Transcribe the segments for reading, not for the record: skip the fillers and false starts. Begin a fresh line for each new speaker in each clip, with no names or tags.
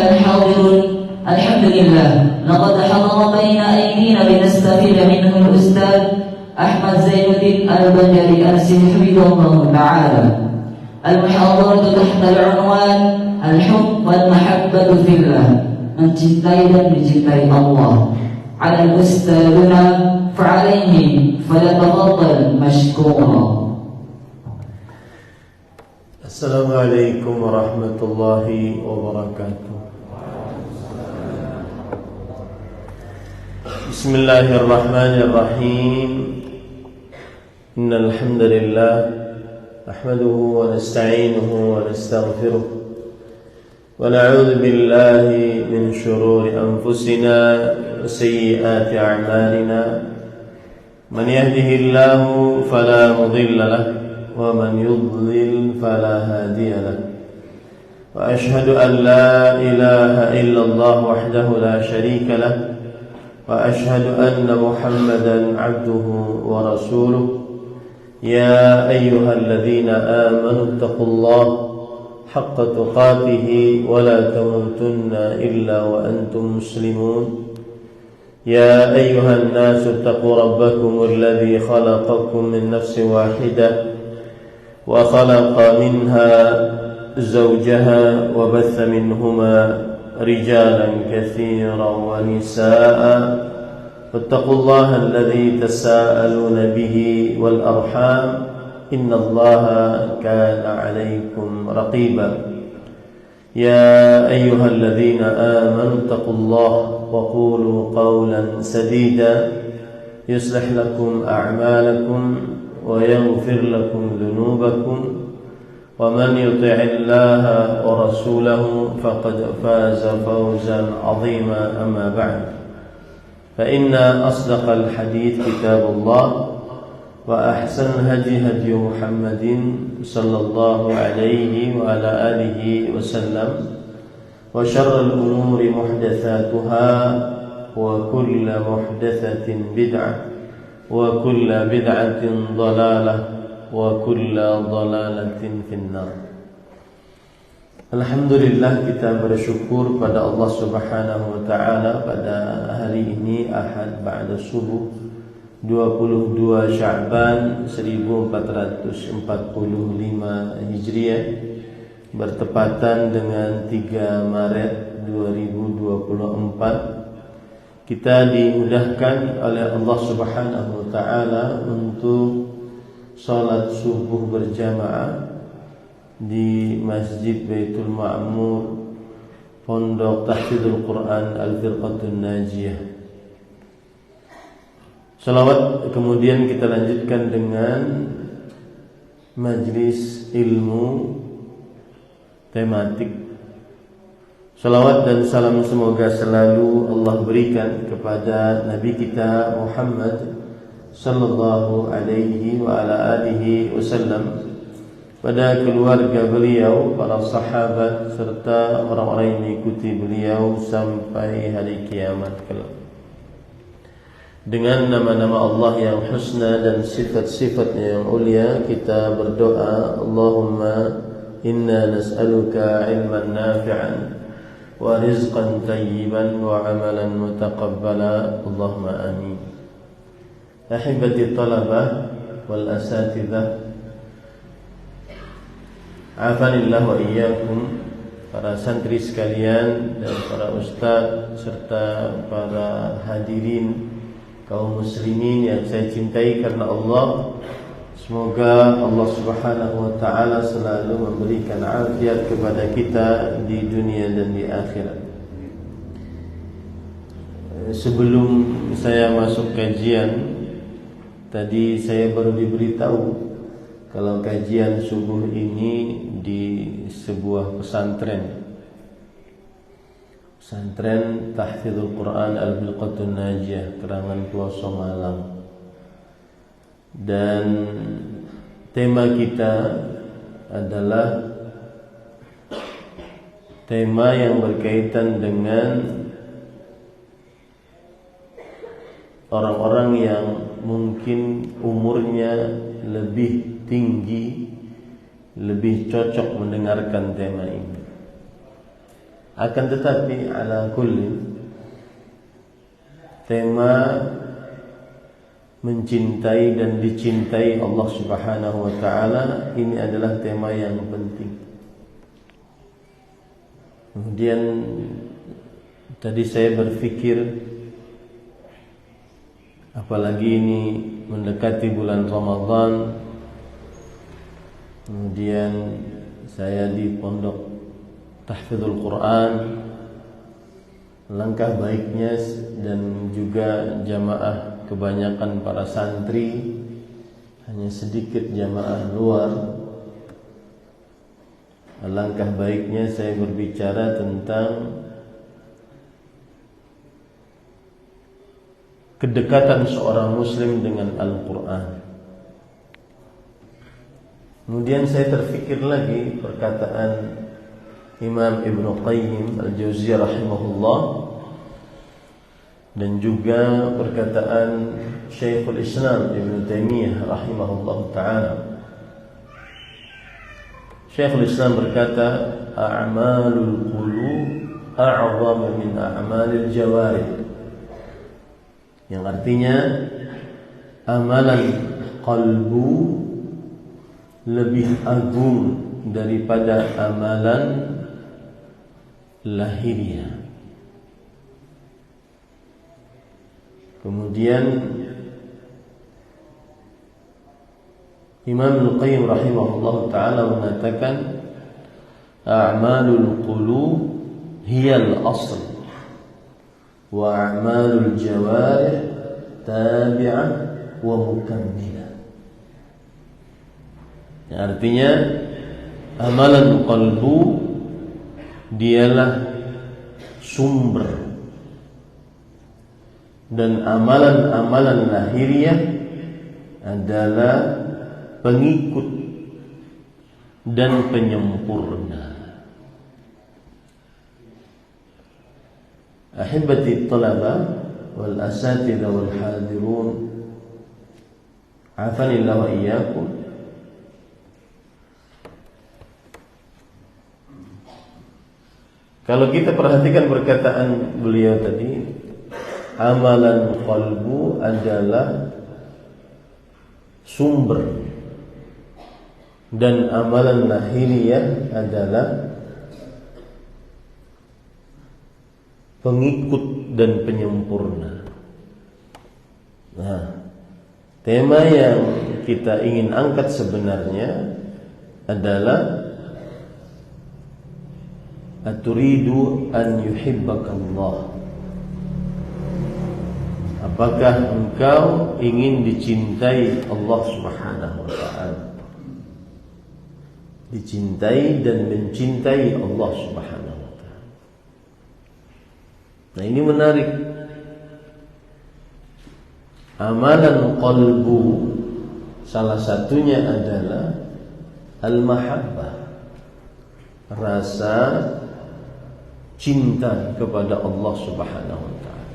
أيها الحاضرون، الحمد لله لقد حضر بين أيدينا لنستفيد منه الأستاذ أحمد زين الدين البنجلي حفظه الله تعالى. المحاضرة تحت العنوان الحب والمحبة في الله، mencintai dan mencintai Allah. على الأستاذنا فعليه فليتفضل مشكورا.
السلام عليكم ورحمة الله وبركاته. بسم الله الرحمن الرحيم. إن الحمد لله نحمده ونستعينه ونستغفره ونعوذ بالله من شرور أنفسنا وسيئات أعمالنا. من يهده الله فلا مضل له ومن يضلل فلا هادي له. وأشهد أن لا إله إلا الله وحده لا شريك له، وأشهد أن محمدا عبده ورسوله. يا أيها الذين آمنوا اتقوا الله حق تقاته ولا تموتن إلا وأنتم مسلمون. يا أيها الناس اتقوا ربكم الذي خلقكم من نفس واحدة وخلق منها زوجها وبث منهما رجالا كثيرا ونساء، واتقوا الله الذي تساءلون به والأرحام إن الله كان عليكم رقيبا. يا أيها الذين آمنوا اتقوا الله وقولوا قولا سديدا يصلح لكم أعمالكم ويغفر لكم ذنوبكم، ومن يطع الله ورسوله فقد فاز فوزا عظيما. أما بعد، فإن أصدق الحديث كتاب الله، وأحسن هدي هدي محمد صلى الله عليه وعلى آله وسلم، وشر الأمور محدثاتها، وكل محدثة بدعة، وكل بدعة ضلالة، وكل ضلالة في النار. Alhamdulillah, kita bersyukur pada Allah Subhanahu wa taala pada hari ini Ahad ba'da subuh 22 Sya'ban 1445 Hijriah, bertepatan dengan 3 Maret 2024. Kita dimudahkan oleh Allah Subhanahu wa taala untuk salat subuh berjamaah di Masjid Baitul Ma'mur, Pondok Tahfidzul Quran Al-Firqatun Najiyah. Salawat kemudian kita lanjutkan dengan majlis ilmu tematik. Salawat dan salam semoga selalu Allah berikan kepada Nabi kita Muhammad sallallahu alaihi wa ala alihi wasallam, pada keluarga beliau, para sahabat, serta orang-orang yang mengikuti beliau sampai hari kiamat kelak. Dengan nama-nama Allah yang husna dan sifat-sifatnya yang ulia, kita berdoa, Allahumma inna nas'aluka ilman nafi'an wa rizqan tayyiban wa amalan mutaqabbala. Allahumma amin. Ahibati talabah wal asatidzah, afanillah wa iyyakum, para santri sekalian dan para ustaz serta para hadirin kaum muslimin yang saya cintai karena Allah. Semoga Allah Subhanahu wa taala selalu memberikan afiat kepada kita di dunia dan di akhirat. Sebelum saya masuk kajian, tadi saya baru diberitahu kalau kajian subuh ini di sebuah pesantren Tahfidzul Quran Al-Firqatun Najiyah, Kerangan Ploso, Malang. Dan tema kita adalah tema yang berkaitan dengan orang-orang yang mungkin umurnya lebih tinggi, lebih cocok mendengarkan tema ini. Akan tetapi ala kulli, tema mencintai dan dicintai Allah Subhanahu wa taala ini adalah tema yang penting. Kemudian tadi saya berpikir, apalagi ini mendekati bulan Ramadan, kemudian saya di pondok tahfidzul Quran, langkah baiknya dan juga jamaah kebanyakan para santri, hanya sedikit jamaah luar. Alangkah baiknya saya berbicara tentang kedekatan seorang muslim dengan Al-Quran. Kemudian saya terfikir lagi perkataan Imam Ibn Qayyim Al-Jauziyah rahimahullah, dan juga perkataan Syekhul Islam Ibn Taimiyah rahimahullah ta'ala. Syekhul Islam berkata, a'malul qulub a'zam min a'malil jawarih, yang artinya amalan qalbu lebih agung daripada amalan lahiriah. Kemudian Imam Al-Qayyim rahimahullah ta'ala mengatakan, a'malul qulub hiyal asl wa a'malul jawarih tabi'ah wa mukammilah. Artinya amalan qalbu dialah sumber, dan amalan-amalan lahiriah adalah pengikut dan penyempurna. Ahibati talaba wal asatidha wal hadirun, afanillah wa iyyakum. Kalau kita perhatikan perkataan beliau tadi, amalan qalbu adalah sumber dan amalan lahiriah adalah pengikut dan penyempurna. Nah, tema yang kita ingin angkat sebenarnya adalah aturidu an yuhibbakallah. Apakah engkau ingin dicintai Allah Subhanahu wa ta'ala? Dicintai dan mencintai Allah Subhanahu wa ta'ala. Nah, ini menarik. Amalan qalbu salah satunya adalah al-mahabbah, rasa cinta kepada Allah Subhanahu wa ta'ala.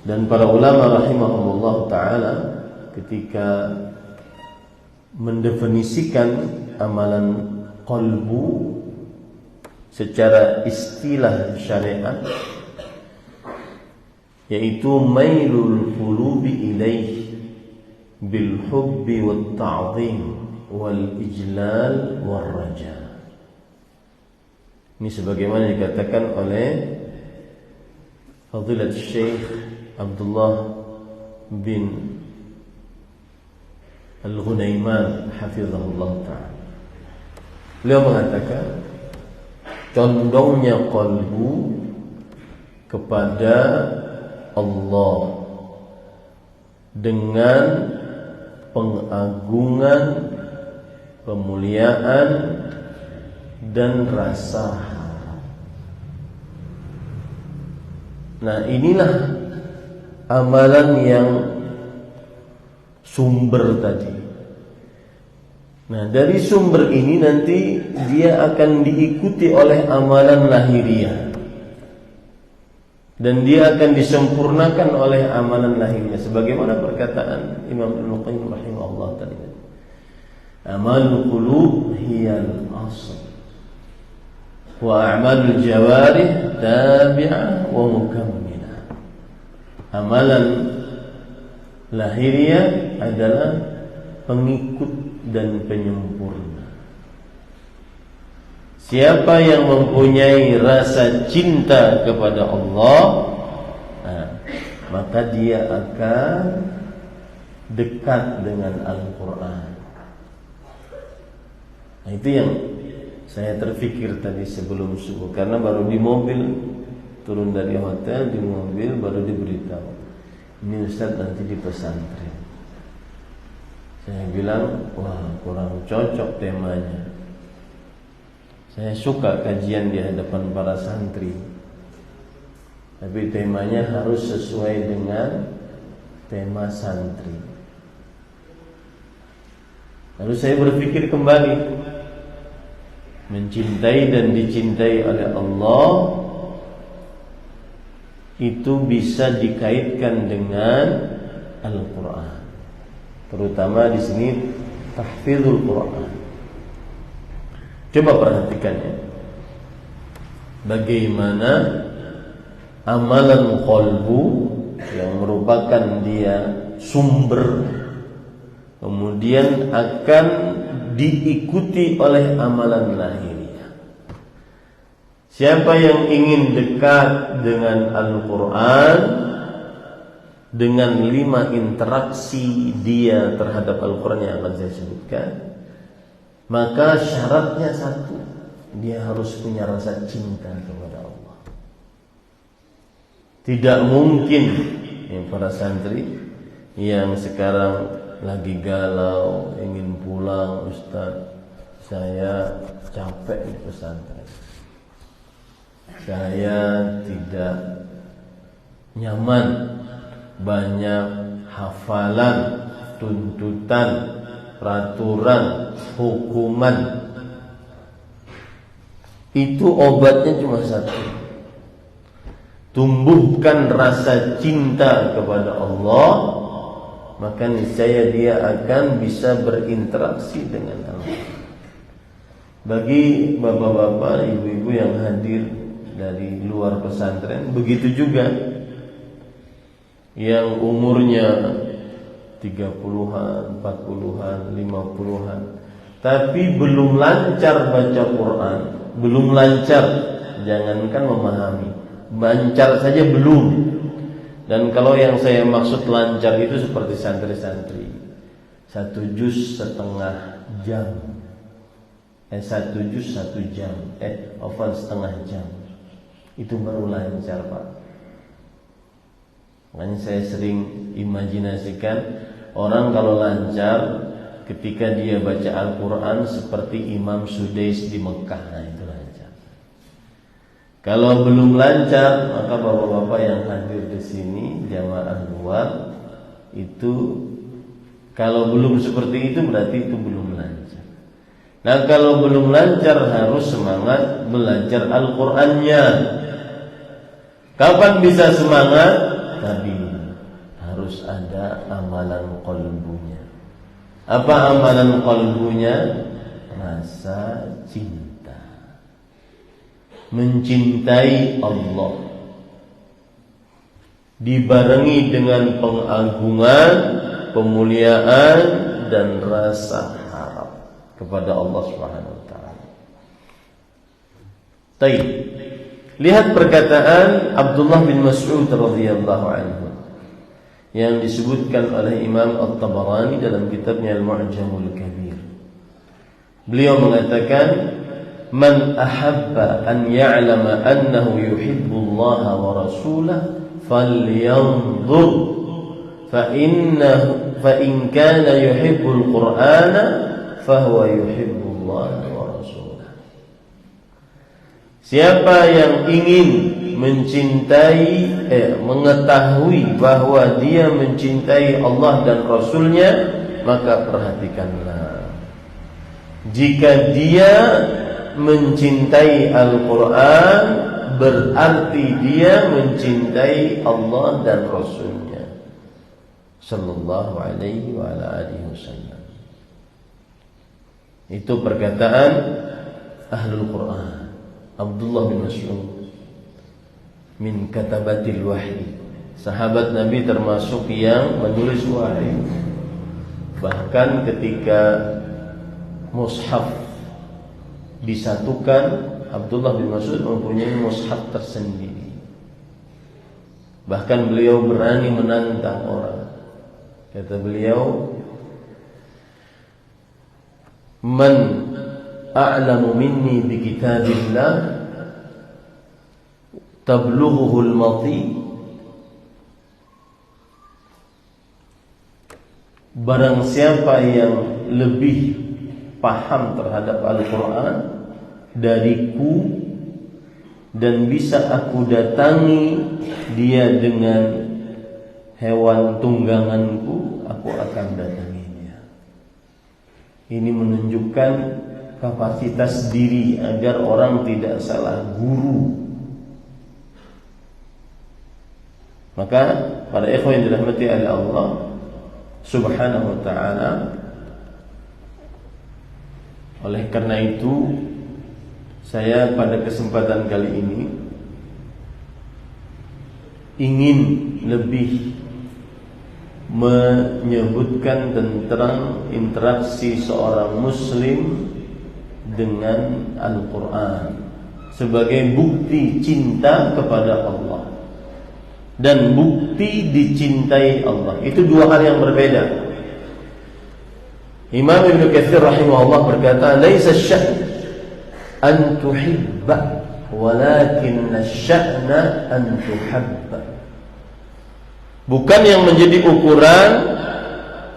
Dan para ulama rahimahumullah ta'ala ketika mendefinisikan amalan qalbu secara istilah syariat, yaitu mailul qulubi ilaih bil hubbi wat ta'zim wal ijlal war raja. Ini sebagaimana dikatakan oleh Fadilat Syekh Abdullah bin Al-Ghunaiman hafizahullah ta'ala. Beliau mengatakan condongnya qalbu kepada Allah dengan pengagungan, pemuliaan dan rasa harap. Nah, inilah amalan yang sumber tadi. Nah, dari sumber ini nanti dia akan diikuti oleh amalan lahiriah, dan dia akan disempurnakan oleh amalan lahiriah, sebagaimana perkataan Imam Ibn Qayyim rahimahullah tadi. Amalul qulub hiyal asl wa a'malul jawarih tabi'ah wa mukammilah. Amalan lahiriah adalah pengikut dan penyempurna. Siapa yang mempunyai rasa cinta kepada Allah, maka dia akan dekat dengan Al-Quran. Nah, itu yang saya terfikir tadi sebelum subuh, karena baru di mobil, turun dari hotel, di mobil baru diberitahu, ini Ustaz nanti di pesantren. Saya bilang, wah kurang cocok temanya. Saya suka kajian di hadapan para santri, tapi temanya harus sesuai dengan tema santri. Lalu saya berpikir kembali, mencintai dan dicintai oleh Allah itu bisa dikaitkan dengan Al-Quran, terutama di sini tahfizul Quran. Coba perhatikan ya, bagaimana amalan qalbu yang merupakan dia sumber, kemudian akan diikuti oleh amalan lahiriah. Siapa yang ingin dekat dengan Al-Quran, dengan 5 interaksi dia terhadap Al-Quran yang akan saya sebutkan, maka syaratnya satu, dia harus punya rasa cinta kepada Allah. Tidak mungkin yang para santri yang sekarang lagi galau, ingin pulang, Ustaz, saya capek di pesantren, saya tidak nyaman, banyak hafalan, tuntutan, peraturan, hukuman. Itu obatnya cuma satu, tumbuhkan rasa cinta kepada Allah, maka niscaya dia akan bisa berinteraksi dengan Allah. Bagi bapak-bapak, ibu-ibu yang hadir dari luar pesantren, begitu juga yang umurnya 30-an, 40-an, 50-an, tapi belum lancar baca Quran, belum lancar, jangankan memahami, lancar saja belum. Dan kalau yang saya maksud lancar itu seperti santri-santri, 1 juz setengah jam, 1 juz 1 jam, setengah jam, itu baru lancar, Pak. Makanya saya sering imajinasikan orang kalau lancar ketika dia baca Al-Quran seperti Imam Sudais di Mekah, nah itu lancar. Kalau belum lancar, maka bapak-bapak yang hadir di sini, jamaah luar, itu kalau belum seperti itu berarti itu belum lancar. Nah, kalau belum lancar harus semangat belajar Al-Qur'annya. Kapan bisa semangat? Tadi harus ada amalan qalbunya. Apa amalan qalbunya? Rasa cinta, mencintai Allah, dibarengi dengan pengagungan, pemuliaan, dan rasa harap kepada Allah Subhanahu wa taala. Baik. Lihat perkataan Abdullah bin Mas'ud radhiyallahu anhu yang disebutkan oleh Imam At-Tabarani dalam kitabnya Al-Mu'jamul Kabir. Beliau mengatakan, "Man ahabba an ya'lama annahu yuhibbu Allah wa rasulahu falyanzur fa in kana yuhibbul Qur'ana fa huwa yuhibbu Allah wa rasulahu." Siapa yang ingin mengetahui bahwa dia mencintai Allah dan Rasulnya, maka perhatikanlah. Jika dia mencintai Al-Quran, berarti dia mencintai Allah dan Rasulnya sallallahu alaihi wa ala alihi wasallam. Itu perkataan Ahlul Quran. Abdullah bin Mas'ud min katabatil wahyi, sahabat Nabi termasuk yang menulis wahyu. Bahkan ketika mushaf disatukan, Abdullah bin Mas'ud mempunyai mushaf tersendiri. Bahkan beliau berani menantang orang. Kata beliau, "Man a'lamu minni bi kitabillah tablughuhu al-mati." Barang siapa yang lebih paham terhadap Al-Quran dariku dan bisa aku datangi dia dengan hewan tungganganku, aku akan datanginya. Ini menunjukkan kapasitas diri agar orang tidak salah guru. Maka para ikhwan yang dirahmati oleh Allah Subhanahu wa ta'ala, oleh karena itu saya pada kesempatan kali ini ingin lebih menyebutkan tentang interaksi seorang muslim dengan Al-Quran sebagai bukti cinta kepada Allah dan bukti dicintai Allah. Itu dua hal yang berbeda. Imam Ibn Katsir rahimahullah berkata, "Laisa asy-sya'n an tuhibba, walakin asy-sya'na an tuhabba." Bukan yang menjadi ukuran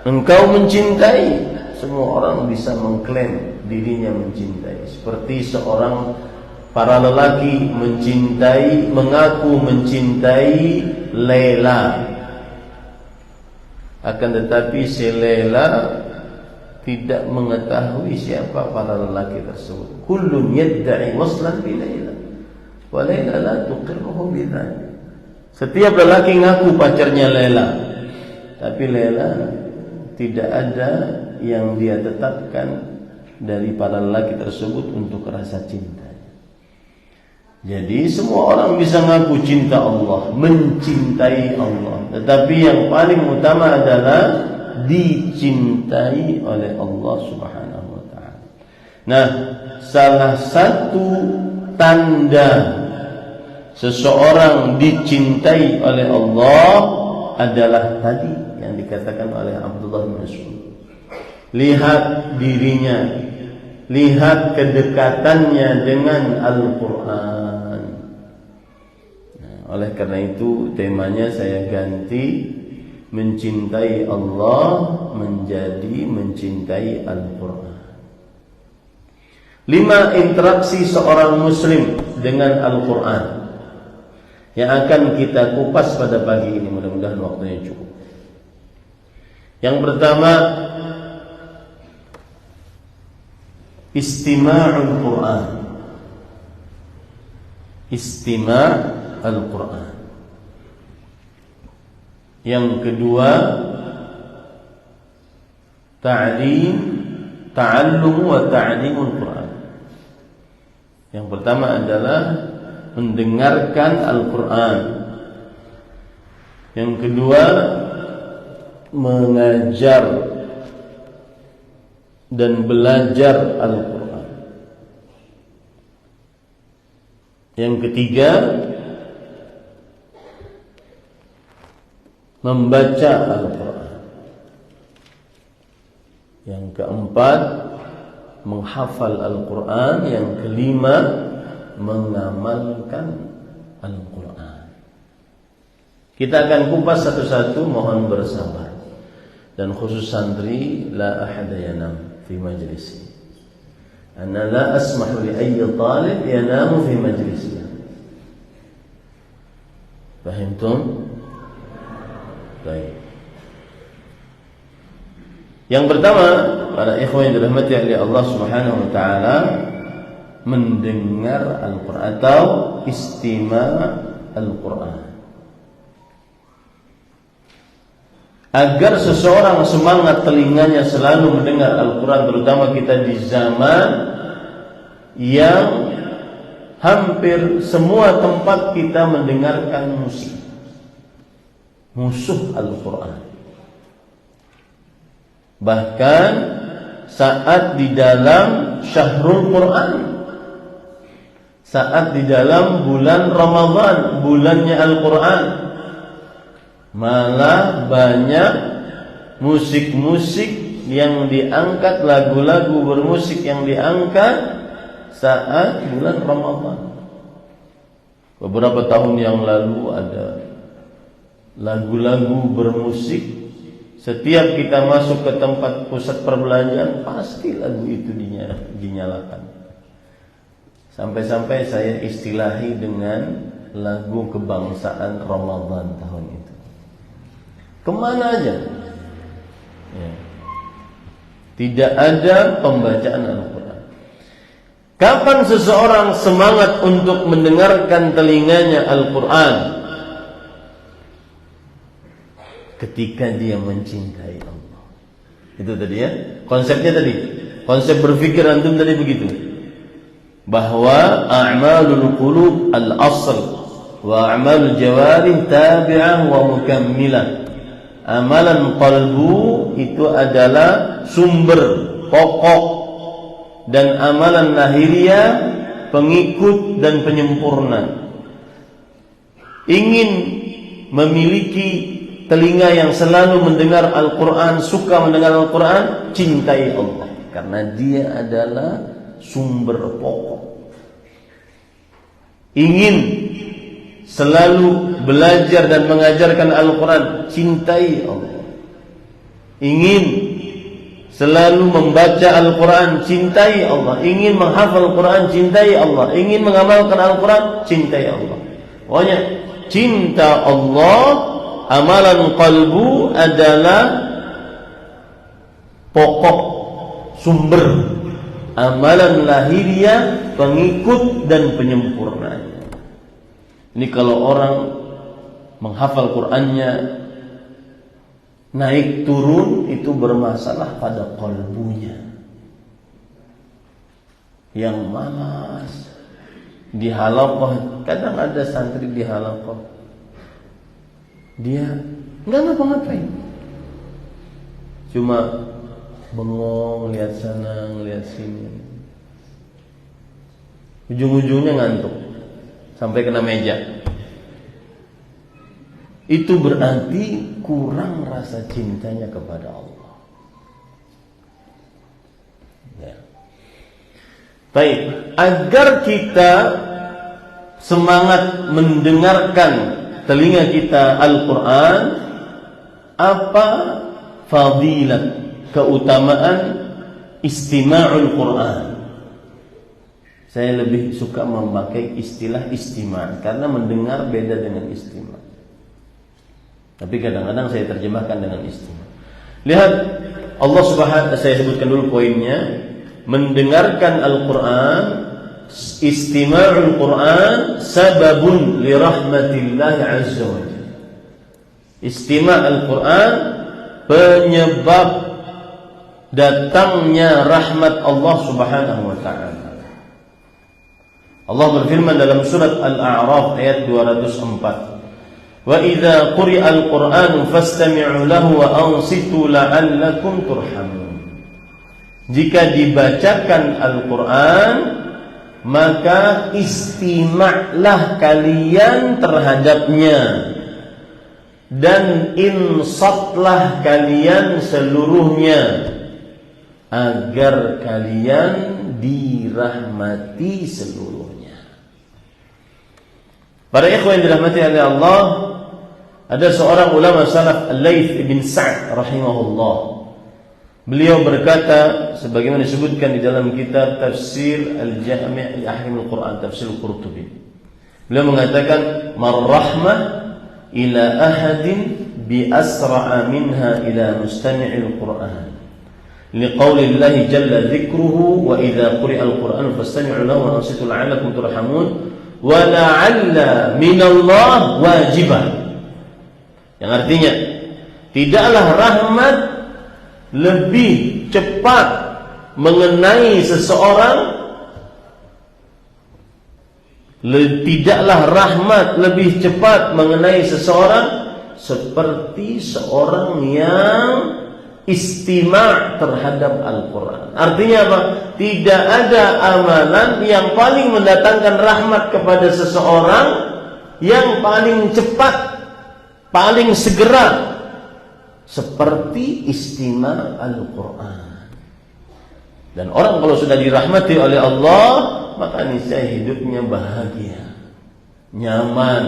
engkau mencintai. Semua orang bisa mengklaim dirinya mencintai. Seperti seorang para lelaki mengaku mencintai Laila, akan tetapi si Laila tidak mengetahui siapa para lelaki tersebut. Kullun yadda'i waslan bi Laila wa Laila la tuqirruhu bidzalik. Setiap lelaki ngaku pacarnya Laila, tapi Laila tidak ada yang dia tetapkan dari para lelaki tersebut untuk rasa cinta. Jadi semua orang bisa ngaku cinta Allah, mencintai Allah, tetapi yang paling utama adalah dicintai oleh Allah Subhanahu wa ta'ala. Nah, salah satu tanda seseorang dicintai oleh Allah adalah tadi yang dikatakan oleh Abdullah bin Mas'ud. Lihat dirinya, lihat kedekatannya dengan Al-Quran. Nah, oleh karena itu temanya saya ganti, mencintai Allah menjadi mencintai Al-Quran. 5 interaksi seorang muslim dengan Al-Quran yang akan kita kupas pada pagi ini, mudah-mudahan waktunya cukup. Yang pertama, istima'ul Quran. Istima' al-Quran. Yang kedua, ta'allum wa ta'limul Quran. Yang pertama adalah mendengarkan Al-Quran. Yang kedua, mengajar dan belajar Al-Quran. Yang ketiga, membaca Al-Quran. Yang keempat, menghafal Al-Quran. Yang kelima, mengamalkan Al-Quran. Kita akan kupas satu-satu, mohon bersabar. Dan khusus santri, la ahada yanam fi majlisi. Ana la asmahu li ayyi talib yanamu fi majlisi. Fahimtum? Baik. Yang pertama, para ikhwan yang dirahmati oleh Allah Subhanahu wa taala, mendengar Al-Quran atau istima' Al-Quran. Agar seseorang semangat telinganya selalu mendengar Al-Quran, terutama kita di zaman yang hampir semua tempat kita mendengarkan musik. Musuh Al-Quran. Bahkan saat di dalam Syahrul Quran, saat di dalam bulan Ramadan, bulannya Al-Quran, malah banyak musik-musik yang diangkat, lagu-lagu bermusik yang diangkat saat bulan Ramadan. Beberapa tahun yang lalu ada lagu-lagu bermusik. Setiap kita masuk ke tempat pusat perbelanjaan, pasti lagu itu dinyalakan. Sampai-sampai saya istilahi dengan lagu kebangsaan Ramadan tahun itu. Kemana aja? Ya. Tidak ada pembacaan Al-Quran. Kapan seseorang semangat untuk mendengarkan telinganya Al-Quran? Ketika dia mencintai Allah. Itu tadi ya. Konsepnya tadi. Konsep berpikir antum tadi begitu. Bahwa a'malul qulub al-asl wa a'malul jawarih tabi'ah wa mukammilah. Amalan qalbu itu adalah sumber pokok, dan amalan lahiriah pengikut dan penyempurna. Ingin memiliki telinga yang selalu mendengar Al-Quran, suka mendengar Al-Quran, cintai Allah, karena dia adalah sumber pokok. Ingin selalu belajar dan mengajarkan Al-Quran, cintai Allah. Ingin selalu membaca Al-Quran, cintai Allah. Ingin menghafal Al-Quran, cintai Allah. Ingin mengamalkan Al-Quran, cintai Allah. Pokoknya cinta Allah, amalan qalbu adalah pokok, sumber. Amalan lahiriah pengikut dan penyempurnanya. Ini kalau orang menghafal Qur'annya naik turun, itu bermasalah pada qalbunya yang malas. Di halaqah, kadang ada santri di halaqah, dia nggak ngapa-ngapain, cuma bengong, lihat sana, lihat sini, ujung-ujungnya ngantuk sampai kena meja. Itu berarti kurang rasa cintanya kepada Allah. Ya. Baik, agar kita semangat mendengarkan telinga kita Al-Quran, apa fadilat, keutamaan istima'ul Quran? Saya lebih suka memakai istilah istima', karena mendengar beda dengan istima'. Tapi kadang-kadang saya terjemahkan dengan istima'. Lihat Allah Subhanahu, saya sebutkan dulu poinnya. Mendengarkan Al-Quran, istima'ul Quran sababun li rahmatillahi azza wa jalla. Istima' Al-Quran penyebab datangnya rahmat Allah Subhanahu wa ta'ala. Allah berfirman dalam surat Al-A'raf ayat 204, "Wa idza quri'a al-Qur'anu fastami'u lahu wa ansitu la'allakum turhamun." Jika dibacakan Al-Quran, maka istima'lah kalian terhadapnya, dan insatlah kalian seluruhnya, agar kalian dirahmati seluruhnya. Para ikhwan yang dirahmati oleh Allah, ada seorang ulama salaf, Al-Laits bin Sa'd rahimahullah. Beliau berkata, sebagaimana disebutkan di dalam kitab Tafsir Al-Jami' li Ahkamil Quran, Tafsir Al-Qurtubi. Beliau mengatakan, "Mar-rahmah ila ahadin bi asra'a minha ila mustami'il Quran. Liqauli Allah jalla dzikruhu wa idza quri'a al-Qur'an fastami'u lahu wa ansitu la'allakum turhamun wa la'alla minallah wajibah." Yang artinya, tidaklah rahmat lebih cepat mengenai seseorang Tidaklah rahmat lebih cepat mengenai seseorang seperti seorang yang istima' terhadap Al-Quran. Artinya apa? Tidak ada amalan yang paling mendatangkan rahmat kepada seseorang yang paling cepat, paling segera seperti istima' Al-Quran. Dan orang kalau sudah dirahmati oleh Allah, maka niscaya hidupnya bahagia, nyaman,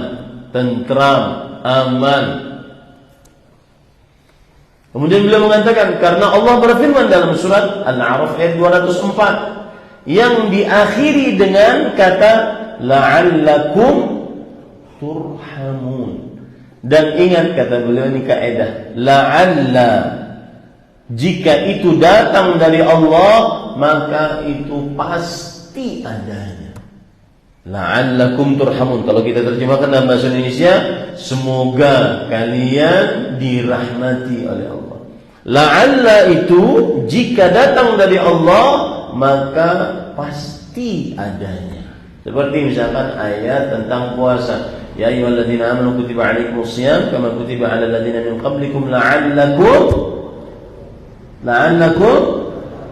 tentram, aman. Kemudian beliau mengatakan, karena Allah berfirman dalam surat Al-A'raf ayat 204 yang diakhiri dengan kata la'allakum turhamun. Dan ingat kata beliau ini kaidah, la'alla, jika itu datang dari Allah maka itu pasti adanya. La'allakum turhamun. Kalau kita terjemahkan dalam bahasa Indonesia, semoga kalian dirahmati oleh Allah. La'alla itu jika datang dari Allah maka pasti adanya. Seperti misalkan ayat tentang puasa, ya ayyuhalladzina amanu kutiba alaikumus shiyam kama kutiba alal ladzina min qablikum la'allakum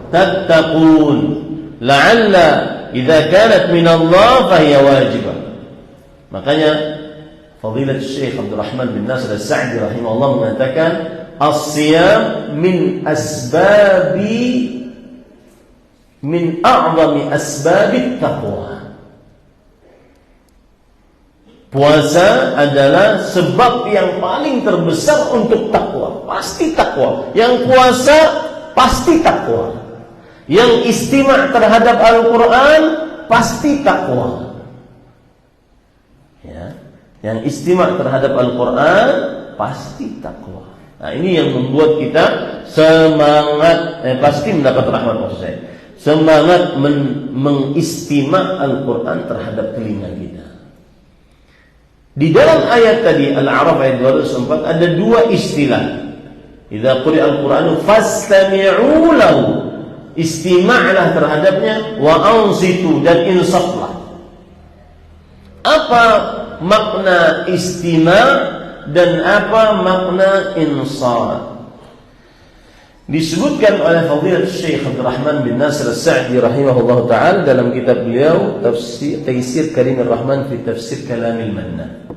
tattaqun. La'alla idza kanat min Allah fahiya wajibah. Makanya Fadilat Syekh Abdul Rahman bin Nasir As-Sa'di rahimahullah mengatakan as-siyam min a'zami asbabit taqwa. Puasa adalah sebab yang paling terbesar untuk takwa. Pasti takwa. Yang puasa pasti takwa. Yang istima' terhadap Al-Quran pasti takwa. Ya. Yang istima' terhadap Al-Quran pasti takwa. Nah, ini yang membuat kita semangat, pasti mendapat rahmat maksud saya. Semangat mengistima' Al-Quran terhadap telinga kita. Di dalam ayat tadi Al-A'raf ayat 204 ada dua istilah. Idza quri'a al-Qur'anu fastami'u lahu. Istima'lah terhadapnya wa ansitu, dan insaflah. Apa makna istima' dan apa makna insaf? Disebutkan oleh Fadilat Syekh Abdul Rahman bin Nasir As-Sa'di rahimahullah ta'ala dalam kitab beliau Taysir Karimur Rahman fi Tafsir Kalamil Mannan.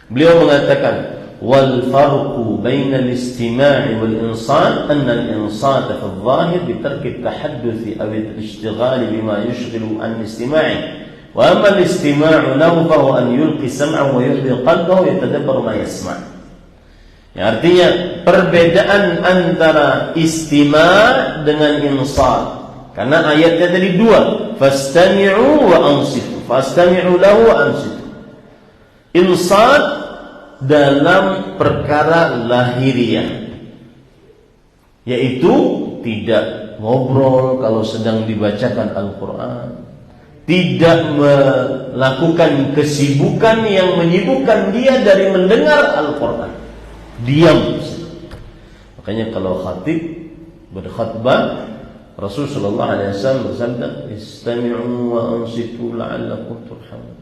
Beliau mengatakan wal farqu baina al-istima'i wal insat anna al-insat fi adh-dhahir bi tarki at-tahadduth aw al-ishtighal bima yushghilu an istima'i wa amma al-istima'u lahu fa huwa an yulqi sam'ahu wa yuhdi qalbahu yatadabbaru ma yasma'. Ya, artinya perbedaan antara istima' dengan insat. Karena ayatnya tadi dua, fastami'u wa ansitu. Fastami'u lahu wa ansitu. Insat dalam perkara lahiriah, yaitu tidak ngobrol kalau sedang dibacakan Al-Quran, tidak melakukan kesibukan yang menyibukkan dia dari mendengar Al-Quran. Diam. Makanya kalau khatib berkhutbah, Rasulullah sallallahu alaihi wasallam bersabda, "Istami'u wa ansitu la'allakum turhamun."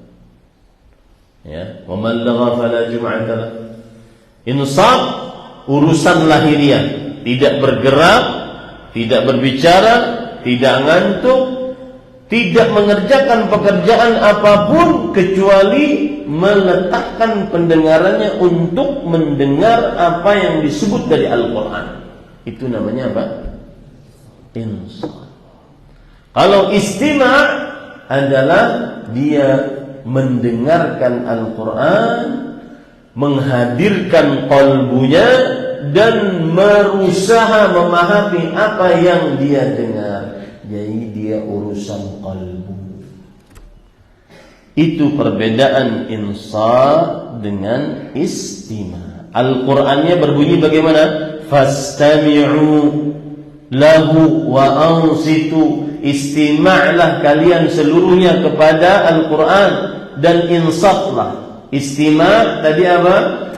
Ya, wa man lagha fala jum'ata lah. Insaf urusan lahiriah, tidak bergerak, tidak berbicara, tidak ngantuk, tidak mengerjakan pekerjaan apapun kecuali meletakkan pendengarannya untuk mendengar apa yang disebut dari Al-Quran. Itu namanya apa? Insaf. Kalau istima' adalah dia mendengarkan Al-Quran, menghadirkan qalbunya dan berusaha memahami apa yang dia dengar. Jadi dia urusan qalbu. Itu perbedaan insaf dengan istima'. Al-Qur'annya berbunyi bagaimana? Fastami'u lahu wa ansitu. Istima'lah kalian seluruhnya kepada Al-Quran dan insaflah. Istima' tadi apa?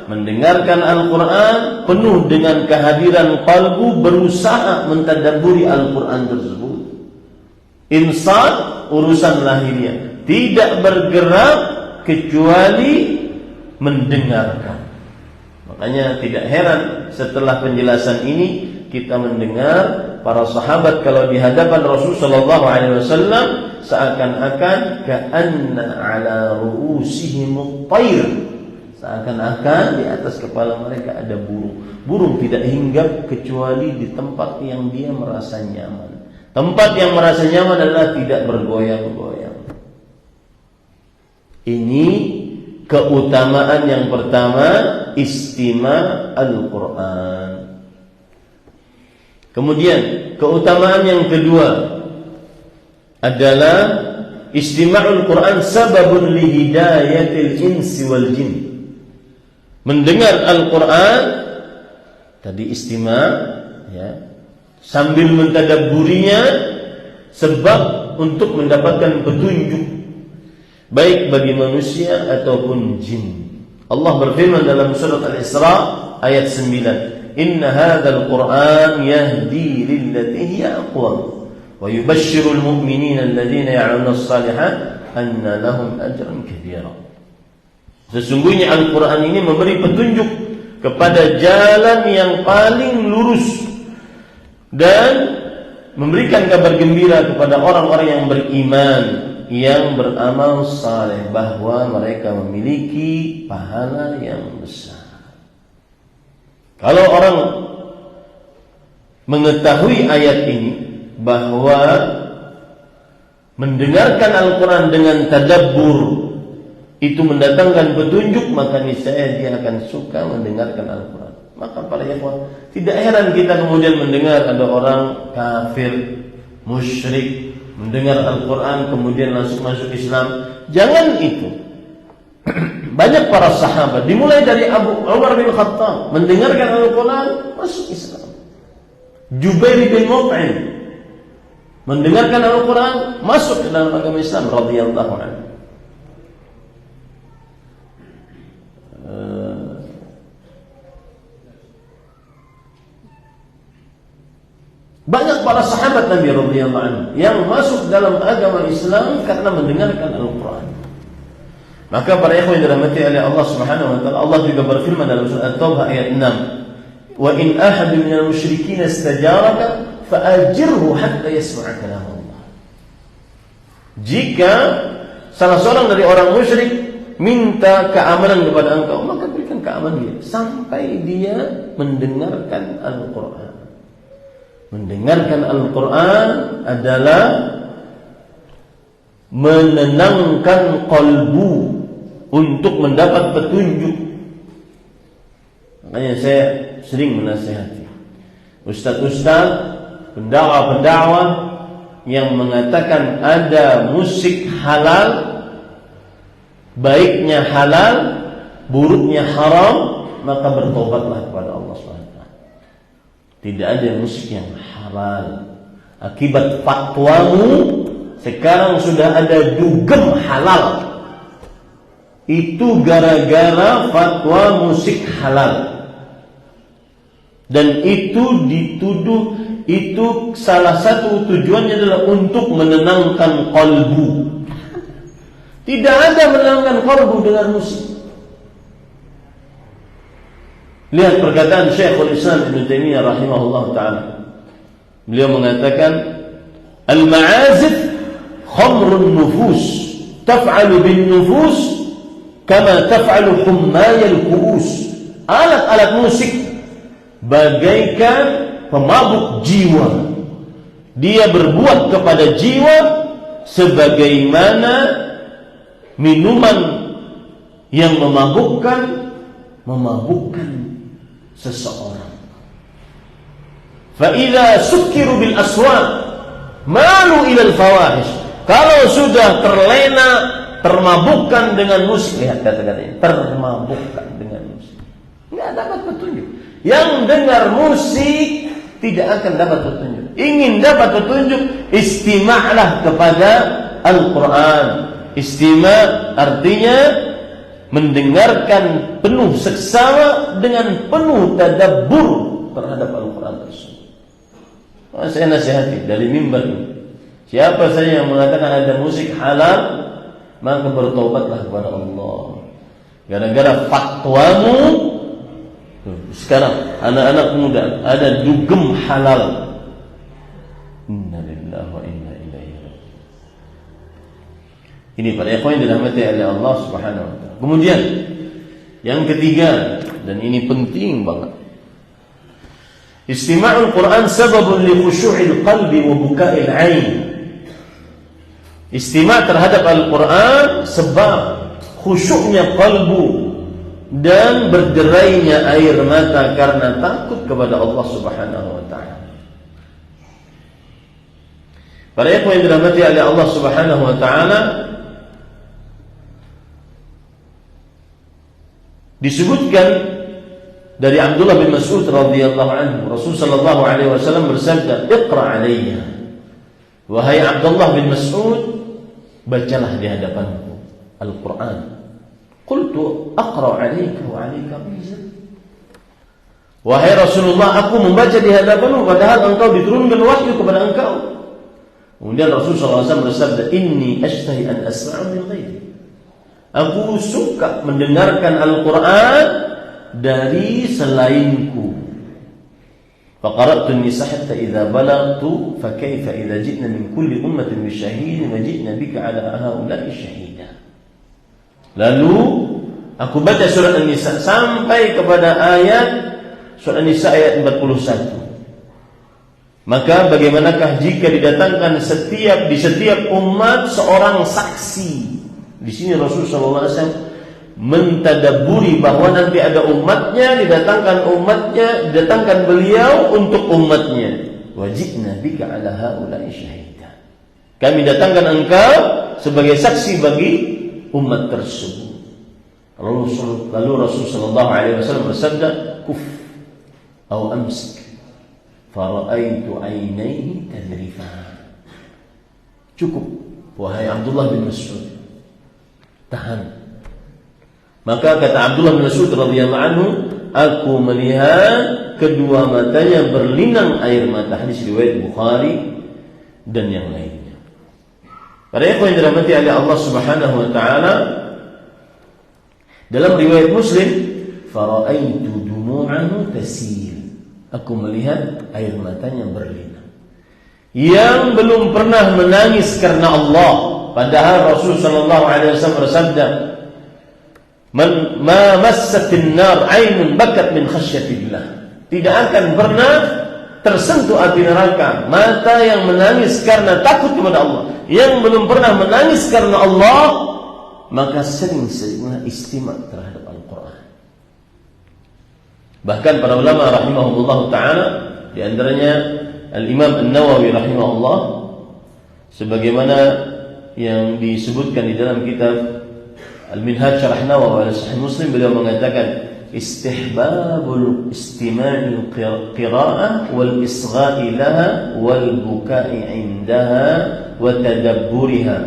Mendengarkan Al-Quran penuh dengan kehadiran qalbu, berusaha mentadabburi Al-Quran tersebut. Insaf urusan lahiriah, tidak bergerak kecuali mendengarkan. Makanya tidak heran setelah penjelasan ini kita mendengar para sahabat kalau di hadapan Rasul sallallahu alaihi wasallam seakan-akan ka'anna ala ru'usihim at-tayr, seakan-akan di atas kepala mereka ada burung. Burung tidak hinggap kecuali di tempat yang dia merasa nyaman. Tempat yang merasa nyaman adalah tidak bergoyang-goyang. Ini keutamaan yang pertama, istima' Al-Quran. Kemudian keutamaan yang kedua adalah istima'ul Quran sababun li hidayatil insi wal jin. Mendengar Al-Quran tadi istima' ya, sambil mentadabburinya sebab untuk mendapatkan petunjuk baik bagi manusia ataupun jin. Allah berfirman dalam surat Al-Isra ayat 9, Inna hadzal Qur'an yahdi lillati hiya aqwam wa yubashshirul mu'minina alladhina ya'maluna as-salihat anna lahum ajran kabira. Sesungguhnya Al-Qur'an ini memberi petunjuk kepada jalan yang paling lurus dan memberikan kabar gembira kepada orang-orang yang beriman, yang beramal saleh, bahwa mereka memiliki pahala yang besar. Kalau orang mengetahui ayat ini bahwa mendengarkan Al-Quran dengan tadabbur itu mendatangkan petunjuk, maka niscaya dia akan suka mendengarkan Al-Quran. Maka para ikhwan, tidak heran kita kemudian mendengar ada orang kafir, musyrik, mendengar Al-Quran kemudian langsung masuk Islam. Jangan itu. Banyak para sahabat, dimulai dari Abu Umar bin Khattab, mendengarkan Al-Quran masuk Islam. Jubair bin Mut'im mendengarkan Al-Quran masuk ke dalam agama Islam radhiyallahu anhu. Banyak para sahabat Nabi radhiyallahu anhu yang masuk dalam agama Islam karena mendengarkan Al-Quran. Maka para ikhwan yang dirahmati oleh Allah Subhanahu wa taala, Allah juga berfirman dalam surah At-Taubah ayat 6, "Wa in ahadun minal musyrikin istajaraka fa'ajirhu hatta yasma'a kalam Allah." Jika salah seorang dari orang musyrik minta keamanan kepada engkau, maka berikan keamanan dia sampai dia mendengarkan Al-Quran. Mendengarkan Al-Quran adalah menenangkan qalbu untuk mendapat petunjuk. Makanya saya sering menasihati ustaz-ustaz, pendakwa-pendakwa yang mengatakan ada musik halal, baiknya halal, buruknya haram, maka bertobatlah kepada Allah SWT. Tidak ada musik yang halal. Akibat fatwamu sekarang sudah ada dugem halal. Itu gara-gara fatwa musik halal. Dan itu dituduh, itu salah satu tujuannya adalah untuk menenangkan qalbu. Tidak ada menenangkan qalbu dengan musik. Lihat perkataan Syekhul Islam Ibn Taimiyah rahimahullah ta'ala. Beliau mengatakan, Al-ma'azif khamrun nufus, taf'alu bin nufus kama taf'alu hummayal ku'us. Alat-alat musik bagaikan pemabuk jiwa. Dia berbuat kepada jiwa sebagaimana minuman yang memabukkan seseorang. Fa idza sukkiru bil aswat malu ila al fawahish. Kalau sudah terlena, termabukkan dengan musik, lihat kata-katanya, termabukkan dengan musik, nggak dapat petunjuk. Yang dengar musik tidak akan dapat petunjuk. Ingin dapat petunjuk, istima'lah kepada Al-Quran. Istima' artinya mendengarkan penuh seksama dengan penuh tadabbur terhadap Al-Quran tersebut. Saya nasihati dari mimbar ini, siapa saja yang mengatakan ada musik halal, maka bertobatlah kepada Allah. Gara-gara fatwamu, sekarang anak-anak muda ada dugem halal. Innalillahi wa inna ilaihi raji'un. Ini para ikhwan yang dirahmati oleh Allah Subhanahu wa taala. Kemudian yang ketiga, dan ini penting banget. Istima'ul Quran sababun li khushu'il qalbi wa buka'il 'ain. Istima' terhadap Al-Quran sebab khusyuknya kalbu dan berderainya air mata karena takut kepada Allah Subhanahu wa taala. Para ikhwan yang dirahmati oleh Allah Subhanahu wa taala, disebutkan dari Abdullah bin Mas'ud radhiyallahu anhu, Rasul sallallahu alaihi wasallam bersabda, "Iqra 'alayya." Wahai Abdullah bin Mas'ud, bacalah di hadapanku Al-Quran. Qultu aqra 'alayka wa 'alayka mizan. Wahai Rasulullah, aku membaca di hadapanmu padahal engkau diturunkan wahyu kepada engkau. Kemudian Rasulullah SAW bersabda, "Inni ashtahi an asma'u min ghairi." Aku suka mendengarkan Al-Quran dari selainku. Faqara'tu an-nisa hatta idza balagtu fa kaifa idza ji'na min kulli ummatin bi shahidin wa ji'na bika 'ala haula'i shahida. Lalu aku baca surat An-Nisa sampai kepada ayat surat An-Nisa ayat 41. Maka bagaimanakah jika didatangkan di setiap umat seorang saksi? Di sini Rasulullah SAW mentadabburi bahwa nanti ada umatnya, didatangkan beliau untuk umatnya. Wajibna bika 'ala haula'i syahida. Kami datangkan engkau sebagai saksi bagi umat tersebut. Lalu Rasul sallallahu alaihi wasallam bersabda, "Kuf atau amsik." Fara'aitu 'ainaihi tadrifan. Cukup wahai Abdullah bin Mas'ud, tahan. Maka kata Abdullah bin Mas'ud radhiyallahu anhu, aku melihat kedua matanya berlinang air mata. Hadis riwayat Bukhari dan yang lainnya. Para ikhwan yang dirahmati oleh Allah Subhanahu wa taala, dalam riwayat Muslim, fara'aitu dumu'ahu tasil. Aku melihat air matanya berlinang. Yang belum pernah menangis karena Allah, padahal Rasul sallallahu alaihi wasallam bersabda, "Ma massatin nar 'ainun bakat min khasyatillah." Tidak akan pernah tersentuh api neraka mata yang menangis karena takut kepada Allah. Yang belum pernah menangis karena Allah, maka sering-seringlah istima' terhadap Al-Quran. Bahkan para ulama rahimahullah ta'ala, di antaranya Al-Imam An-Nawawi rahimahullah, sebagaimana yang disebutkan di dalam kitab Al-Minhaj Syarah Nawawi ala Sahih Muslim, beliau mengatakan istihbabul istima'il qira'ah wal isgha'i laha wal buka'i 'indaha wa tadabburiha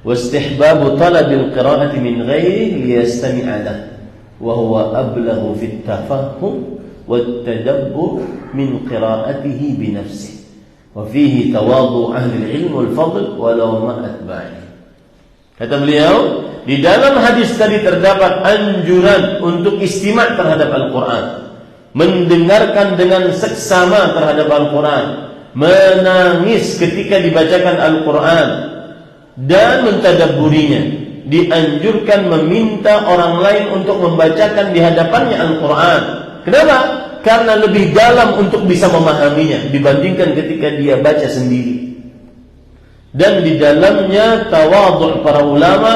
wa istihbabu talabil qira'ati min ghairi liyastami'a lahu wa huwa ablaghu fit tafahhum wat tadabbur min qira'atihi bi nafsihi wa fihi tawadhu ahli al-'ilm wal fadl walau ma atba'i. Kata beliau, di dalam hadis tadi terdapat anjuran untuk istima' terhadap Al-Quran, mendengarkan dengan seksama terhadap Al-Quran, menangis ketika dibacakan Al-Quran, dan mentadabburinya. Dianjurkan meminta orang lain untuk membacakan di hadapannya Al-Quran. Kenapa? Karena lebih dalam untuk bisa memahaminya dibandingkan ketika dia baca sendiri. Dan di dalamnya tawadhu' para ulama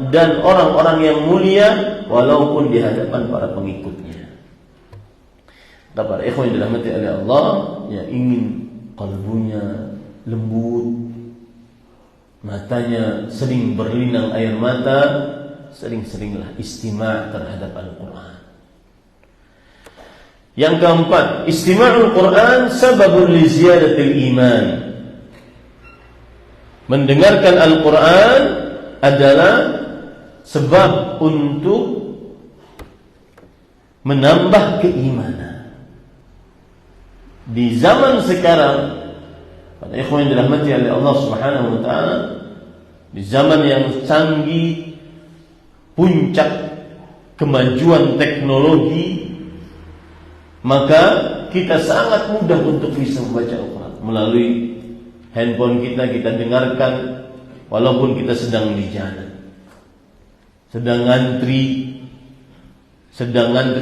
dan orang-orang yang mulia walaupun di hadapan para pengikutnya. Para ikhwan yang dirahmati oleh Allah, yang ingin kalbunya lembut, matanya sering berlinang air mata, sering-seringlah istima' terhadap Al-Quran. Yang keempat, istima'ul Quran sababun li ziyadatil iman. Mendengarkan Al-Quran adalah sebab untuk menambah keimanan. Di zaman sekarang, pada ikhwan yang dirahmati oleh Allah Subhanahu wa taala, di zaman yang canggih, puncak kemajuan teknologi, maka kita sangat mudah untuk bisa membaca Al-Quran melalui handphone kita dengarkan walaupun kita sedang di jalan, sedang ngantri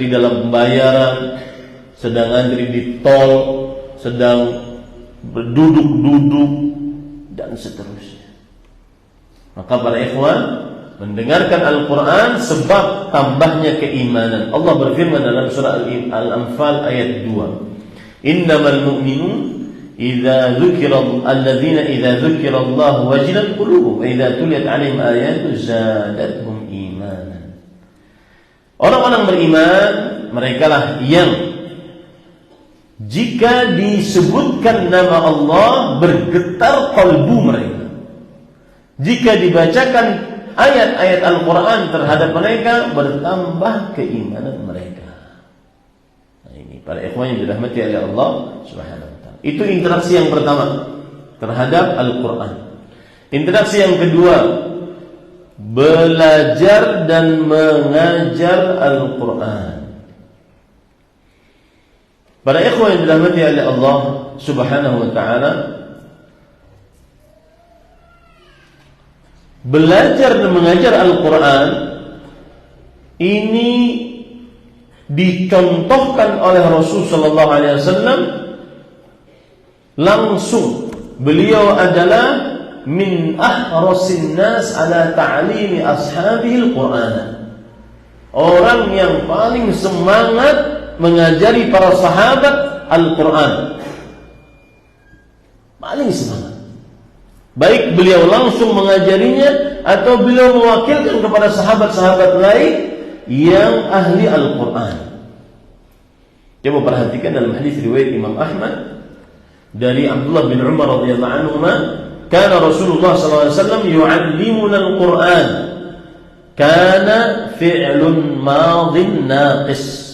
dalam pembayaran, sedang ngantri di tol, sedang berduduk-duduk dan seterusnya. Maka para ikhwan, mendengarkan Al-Quran sebab tambahnya keimanan. Allah berfirman dalam surah Al-Anfal ayat 2, innamal mu'minun alladzina idza dzukirallahu wajilat qulubuhum wa idza tuliyat 'alaihim ayatu zadatuhum imanan. Orang-orang beriman, merekalah yang jika disebutkan nama Allah bergetar kalbu mereka. Jika dibacakan ayat-ayat Al-Quran terhadap mereka, bertambah keimanan mereka. Nah, ini para ikhwan yang dirahmati oleh Allah Subhanahu wa taala. Itu interaksi yang pertama terhadap Al-Quran. Interaksi yang kedua, belajar dan mengajar Al-Quran. Para ikhwan yang dirahmati oleh Allah Subhanahu wa taala, belajar dan mengajar Al-Quran ini dicontohkan oleh Rasul sallallahu alaihi wasallam langsung. Beliau adalah min ahrasin nas ala ta'limi ashabihi al-Quran. Orang yang paling semangat mengajari para sahabat Al-Quran. Paling semangat. Baik beliau langsung mengajarinya atau beliau mewakilkan kepada sahabat-sahabat lain yang ahli Al-Quran. Coba perhatikan dalam hadis riwayat Imam Ahmad dari Abdullah bin Umar radhiyallahu anhuma, kana Rasulullah sallallahu alaihi wasallam yu'allimuna Al-Quran. Kana fi'lun madhin naqis.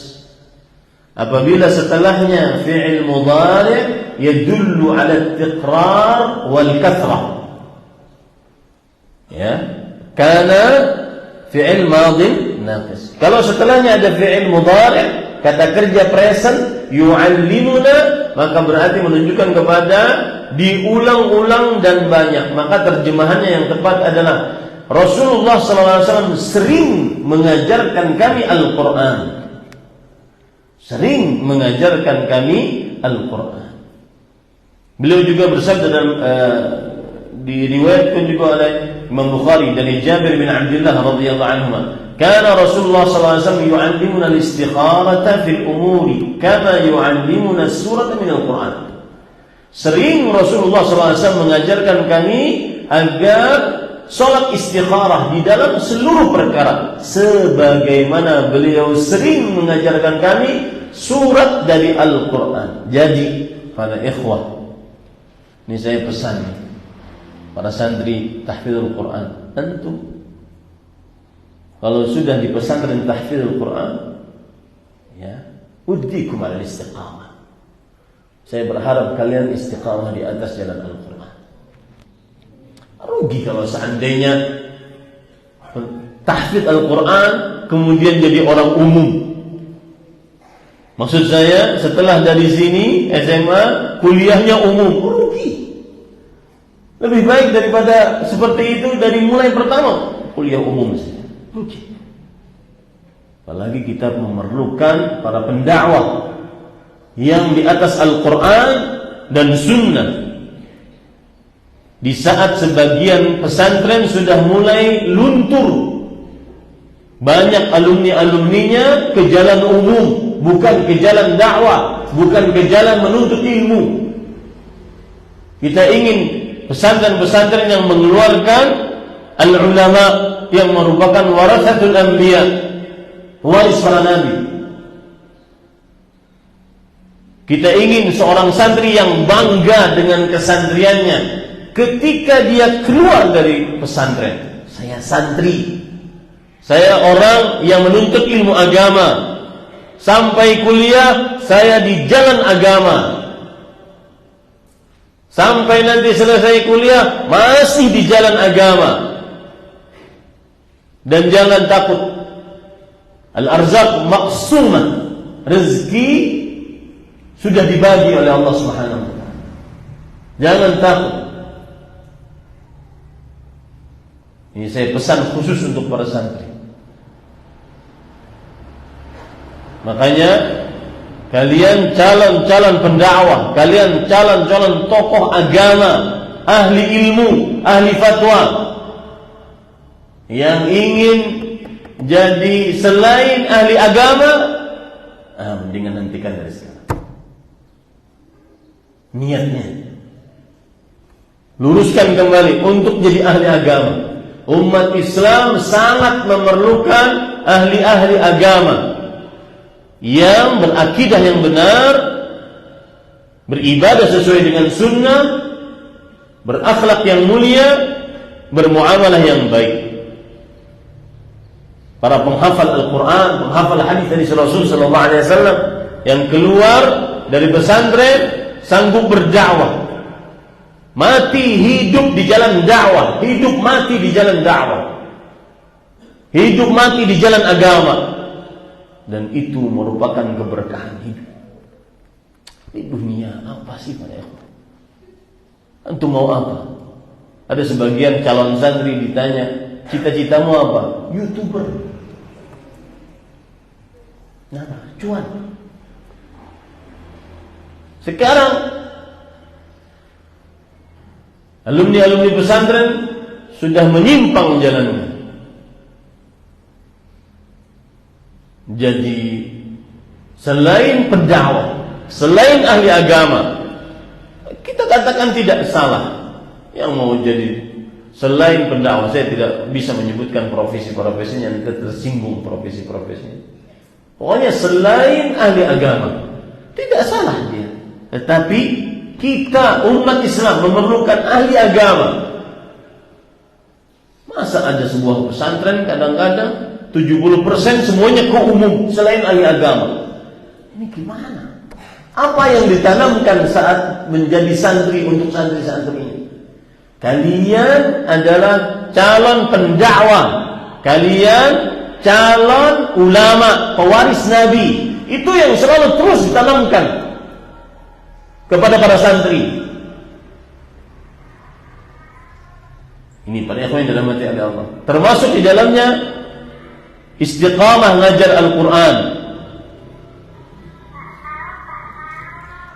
Apabila setelahnya fi'il mudhari' yadullu 'ala at-tiqrar wal kathrah. Ya, kana fi'il madhi naqis. Kalau setelahnya ada fi'il mudhari', kata kerja present, yu'allimuna, maka berarti menunjukkan kepada diulang-ulang dan banyak. Maka terjemahannya yang tepat adalah Rasulullah SAW sering mengajarkan kami Al-Quran. Sering mengajarkan kami Al-Quran. Beliau juga bersabda dalam diriwayatkan juga oleh Imam Bukhari dari Jabir bin Abdullah radhiyallahu anhu, kana Rasulullah sallallahu alaihi wasallam yu'allimuna al-istikharata fil umuri kama yu'allimuna as-surata min al-Quran. Sering Rasulullah sallallahu alaihi wasallam mengajarkan kami agar salat istikharah di dalam seluruh perkara sebagaimana beliau sering mengajarkan kami surat dari Al-Quran. Jadi para ikhwah, ini saya pesan para santri tahfidzul Quran, tentu kalau sudah di pesantren tahfidzul Quran, ya, uddikum ala istiqamah. Saya berharap kalian istiqamah di atas jalan Al-Quran. Rugi kalau seandainya tahfidz Al-Quran kemudian jadi orang umum. Maksud saya, setelah dari sini SMA, kuliahnya umum. Rugi. Lebih baik daripada seperti itu dari mulai pertama kuliah umum saja. Rugi. Apalagi kita memerlukan para pendakwah yang di atas Al-Quran dan Sunnah. Di saat sebagian pesantren sudah mulai luntur, banyak alumni-alumninya ke jalan umum, bukan ke jalan dakwah, bukan ke jalan menuntut ilmu. Kita ingin pesantren-pesantren yang mengeluarkan al-ulama yang merupakan warasatul anbiya, waris para nabi. Kita ingin seorang santri yang bangga dengan kesantriannya ketika dia keluar dari pesantren. Saya santri, saya orang yang menuntut ilmu agama, sampai kuliah saya di jalan agama. Sampai nanti selesai kuliah masih di jalan agama. Dan jangan takut, al-arzaq maqsumah, rezeki sudah dibagi oleh Allah Subhanahu wa taala. Jangan takut. Ini saya pesan khusus untuk para santri. Makanya kalian calon-calon pendakwah, kalian calon-calon tokoh agama, ahli ilmu, ahli fatwa, yang ingin jadi selain ahli agama, mendingan hentikan dari sekarang. Niatnya luruskan kembali untuk jadi ahli agama. Umat Islam sangat memerlukan ahli-ahli agama yang berakidah yang benar, beribadah sesuai dengan sunnah, berakhlak yang mulia, bermuamalah yang baik. Para penghafal Al-Quran, penghafal hadis dari Rasul sallallahu alaihi wasallam yang keluar dari pesantren sanggup berdakwah. Mati hidup di jalan dakwah, hidup mati di jalan dakwah, hidup mati di jalan agama. Dan itu merupakan keberkahan hidup. Di dunia apa sih Pak? Antum mau apa? Ada sebagian calon santri ditanya, cita-citamu apa? YouTuber. Nah, cuan. Sekarang alumni-alumni pesantren sudah menyimpang jalannya. Jadi selain pendakwah, selain ahli agama, kita katakan tidak salah. Yang mau jadi selain pendakwah, saya tidak bisa menyebutkan profesi-profesinya, nanti tersinggung profesi-profesinya. Pokoknya selain ahli agama, tidak salah dia. Tetapi kita umat Islam memerlukan ahli agama. Masa ada sebuah pesantren kadang-kadang 70% semuanya kok umum selain ahli agama. Ini gimana? Apa yang ditanamkan saat menjadi santri untuk santri-santri ini? Kalian adalah calon pendakwah, kalian calon ulama, pewaris Nabi. Itu yang selalu terus ditanamkan kepada para santri. Ini para ikhwan yang dirahmati oleh Allah. Termasuk di dalamnya istiqamah ngajar Al-Quran.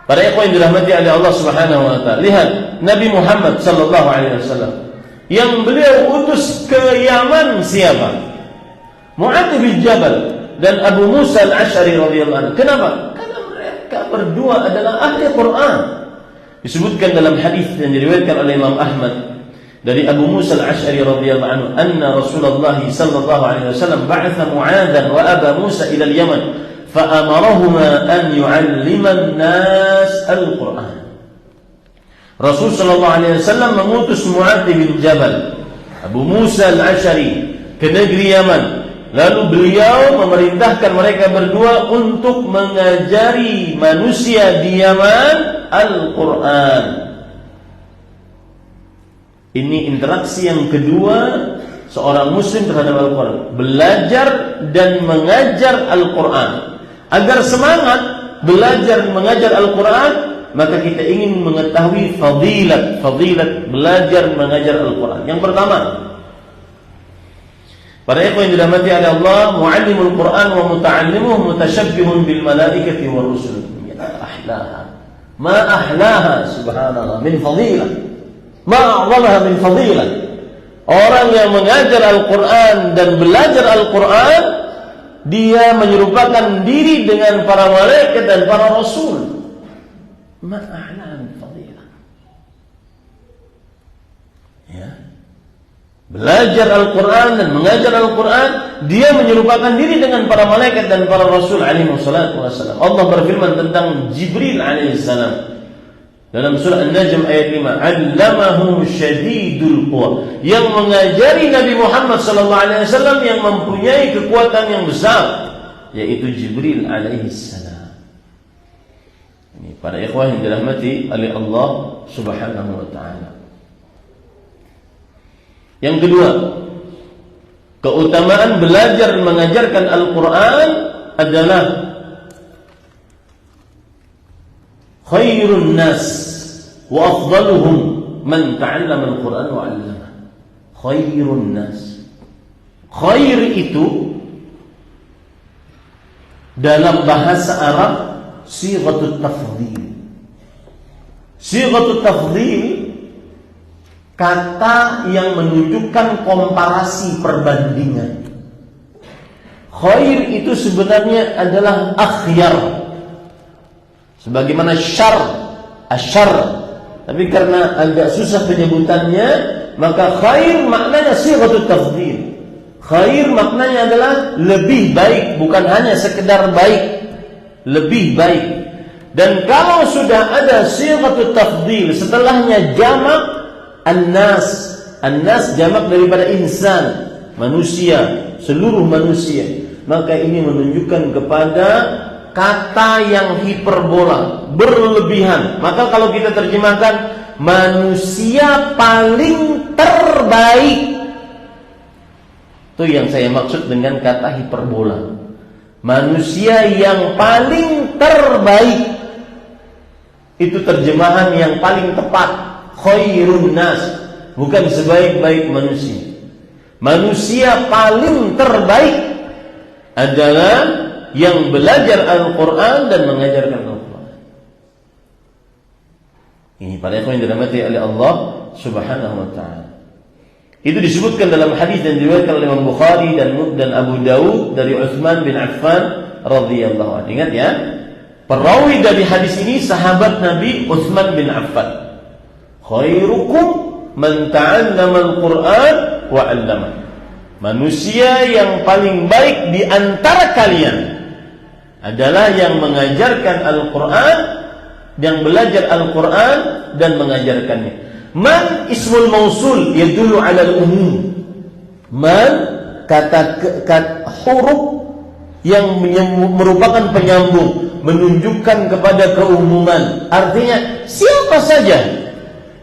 Para ikhwan yang dirahmati oleh Allah Subhanahu wa taala, lihat Nabi Muhammad sallallahu alaihi wasallam yang beliau utus ke Yaman siapa? Mu'adz bin Jabal dan Abu Musa Al-Asy'ari radhiyallahu anhu. Kenapa? Karena mereka berdua adalah ahli Quran. Disebutkan dalam hadis yang diriwayatkan oleh Imam Ahmad dari Abu Musa Al-Asy'ari radhiyallahu anhu, anna Rasulullah sallallahu alaihi wasallam ba'atha Mu'adzan wa Aba Musa ila al-Yaman fa amarahuma an yu'allima an-nas al-Qur'an. Rasul sallallahu alaihi wasallam mengutus Mu'adz bin Jabal, Abu Musa Al-Asy'ari ke negeri Yaman. Lalu beliau memerintahkan mereka berdua untuk mengajari manusia di Yaman Al-Quran. Ini interaksi yang kedua seorang muslim terhadap Al-Quran. Belajar dan mengajar Al-Quran. Agar semangat belajar dan mengajar Al-Quran, maka kita ingin mengetahui fadilat belajar mengajar Al-Quran. Yang pertama, para ikhwan yang dirahmati oleh Allah, muallimul Quran wa muta'allimuhu mutasyabbihun bil malaikati war rusul. Ya ahlaha. Ma ahlaha subhanallah min fadilah. Ma a'zamaha min fadilah. Orang yang mengajar Al-Quran dan belajar Al-Quran, dia menyerupakan diri dengan para malaikat dan para rasul. Ma ahlaha min fadilah. Ya. Belajar Al-Quran dan mengajar Al-Quran, dia menyerupakan diri dengan para malaikat dan para rasul alaihi wassalatu wassalam. Allah berfirman tentang Jibril alaihi salam dalam surah An-Najm ayat 5, 'allamahu syadidul quwa, yang mengajari Nabi Muhammad sallallahu alaihi wasallam yang mempunyai kekuatan yang besar, yaitu Jibril alaihi salam. Ini para ikhwah yang dirahmati oleh Allah Subhanahu wa taala. Yang kedua, keutamaan belajar mengajarkan Al-Qur'an adalah khairun nas wa afdaluhum man ta'allama Al-Qur'an wa 'allama. Khairun nas. Khair itu dalam bahasa Arab sighatut tafdhil. Sighatut tafdhil kata yang menunjukkan komparasi perbandingan. Khair itu sebenarnya adalah akhyar. Sebagaimana syarr, asyarr. Tapi karena agak susah penyebutannya, maka khair maknanya sighatut tafdhil. Khair maknanya adalah lebih baik, bukan hanya sekedar baik, lebih baik. Dan kalau sudah ada sighatut tafdhil, setelahnya jamak an-nas. An-nas jamak daripada insan, manusia, seluruh manusia. Maka ini menunjukkan kepada kata yang hiperbola, berlebihan. Maka kalau kita terjemahkan manusia paling terbaik, itu yang saya maksud dengan kata hiperbola. Manusia yang paling terbaik, itu terjemahan yang paling tepat. Khairun nas, bukan sebaik-baik manusia. Manusia paling terbaik adalah yang belajar Al-Quran dan mengajarkan Al-Quran. Ini para ikhwan yang dirahmati oleh Allah Subhanahu wa ta'ala. Itu disebutkan dalam hadis yang diriwayatkan oleh Imam Bukhari dan Abu Dawud dari Utsman bin Affan radhiyallahu anhu. Ingat ya, perawi dari hadis ini sahabat Nabi Utsman bin Affan. Khairukum man ta'allama al-Qur'an wa 'allama. Manusia yang paling baik di antara kalian adalah yang mengajarkan Al-Quran, yang belajar Al-Quran dan mengajarkannya. Man ismul mausul yadullu 'ala al-umum. Man kata huruf yang merupakan penyambung, menunjukkan kepada keumuman. Artinya siapa saja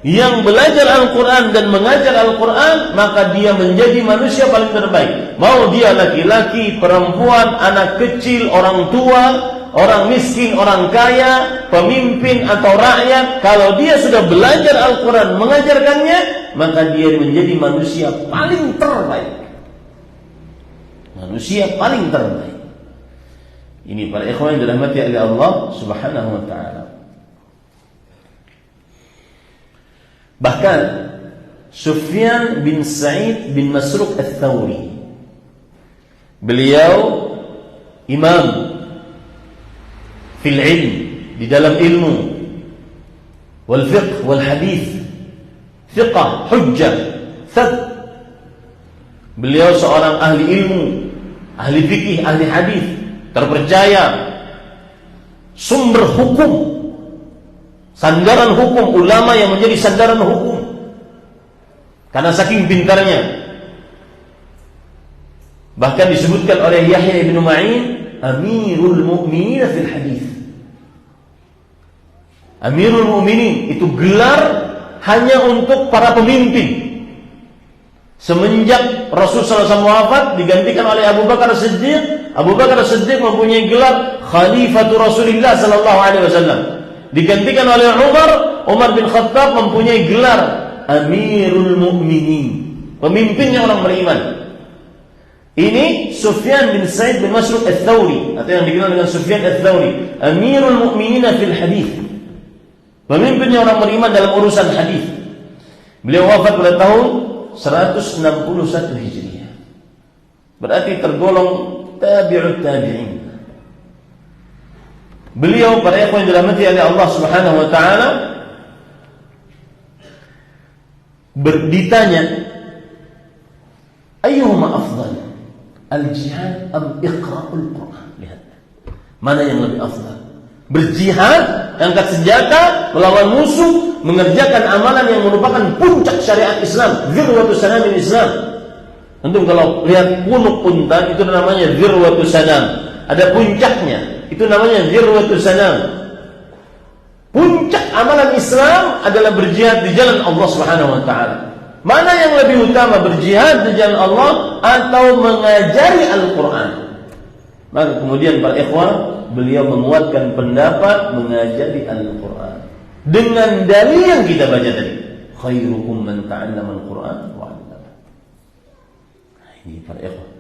yang belajar Al-Quran dan mengajar Al-Quran, maka dia menjadi manusia paling terbaik. Mau dia laki-laki, perempuan, anak kecil, orang tua, orang miskin, orang kaya, pemimpin atau rakyat, kalau dia sudah belajar Al-Quran, mengajarkannya, maka dia menjadi manusia paling terbaik. Manusia paling terbaik. Ini para ikhwan yang dirahmati oleh Allah Subhanahu wa ta'ala. Bahkan Sufyan bin Sa'id bin Masruq al-Thawri, beliau imam fil ilm, di dalam ilmu, wal fiqh wal hadith, fiqh, hujjah, thad. Beliau seorang ahli ilmu, ahli fikih, ahli hadith, terpercaya, sumber hukum, sandaran hukum, ulama yang menjadi sandaran hukum karena saking pintarnya. Bahkan disebutkan oleh Yahya ibn Ma'in Amirul Mu'minin fil hadith. Amirul Mu'minin itu gelar hanya untuk para pemimpin. Semenjak Rasulullah SAW wafat, digantikan oleh Abu Bakar Siddiq. Abu Bakar Siddiq mempunyai gelar Khalifatu Rasulullah SAW. Digantikan oleh Umar bin Khattab mempunyai gelar Amirul Mu'minin, pemimpinnya orang beriman. Ini Sufyan bin Sa'id bin Masruq al-Thawri, atau yang dikenal dengan Sufyan al-Thawri, Amirul Mu'minin fil hadith, pemimpinnya orang beriman dalam urusan hadith. Beliau wafat pada tahun 161 Hijriah. Berarti tergolong tabi'ut tabi'in. Beliau para ikhwan yang dirahmati oleh Allah Subhanahu wa taala ditanya, ayyuhuma afdal, al-jihad am iqra'ul Quran? Lihat, mana yang lebih afdal? Berjihad, angkat senjata melawan musuh, mengerjakan amalan yang merupakan puncak syariat Islam, zirwatu sanamil Islam. Antum kalau lihat punuk unta, itu namanya zirwatu sanam. Ada puncaknya, itu namanya zirwatu sanam. Puncak amalan Islam adalah berjihad di jalan Allah Subhanahu wa taala. Mana yang lebih utama, berjihad di jalan Allah atau mengajari Al-Qur'an? Maka kemudian para ikhwan, beliau menguatkan pendapat mengajari Al-Qur'an dengan dalil yang kita baca tadi. Khairukum man ta'allama Al-Qur'an wa 'allama. Ini para ikhwan.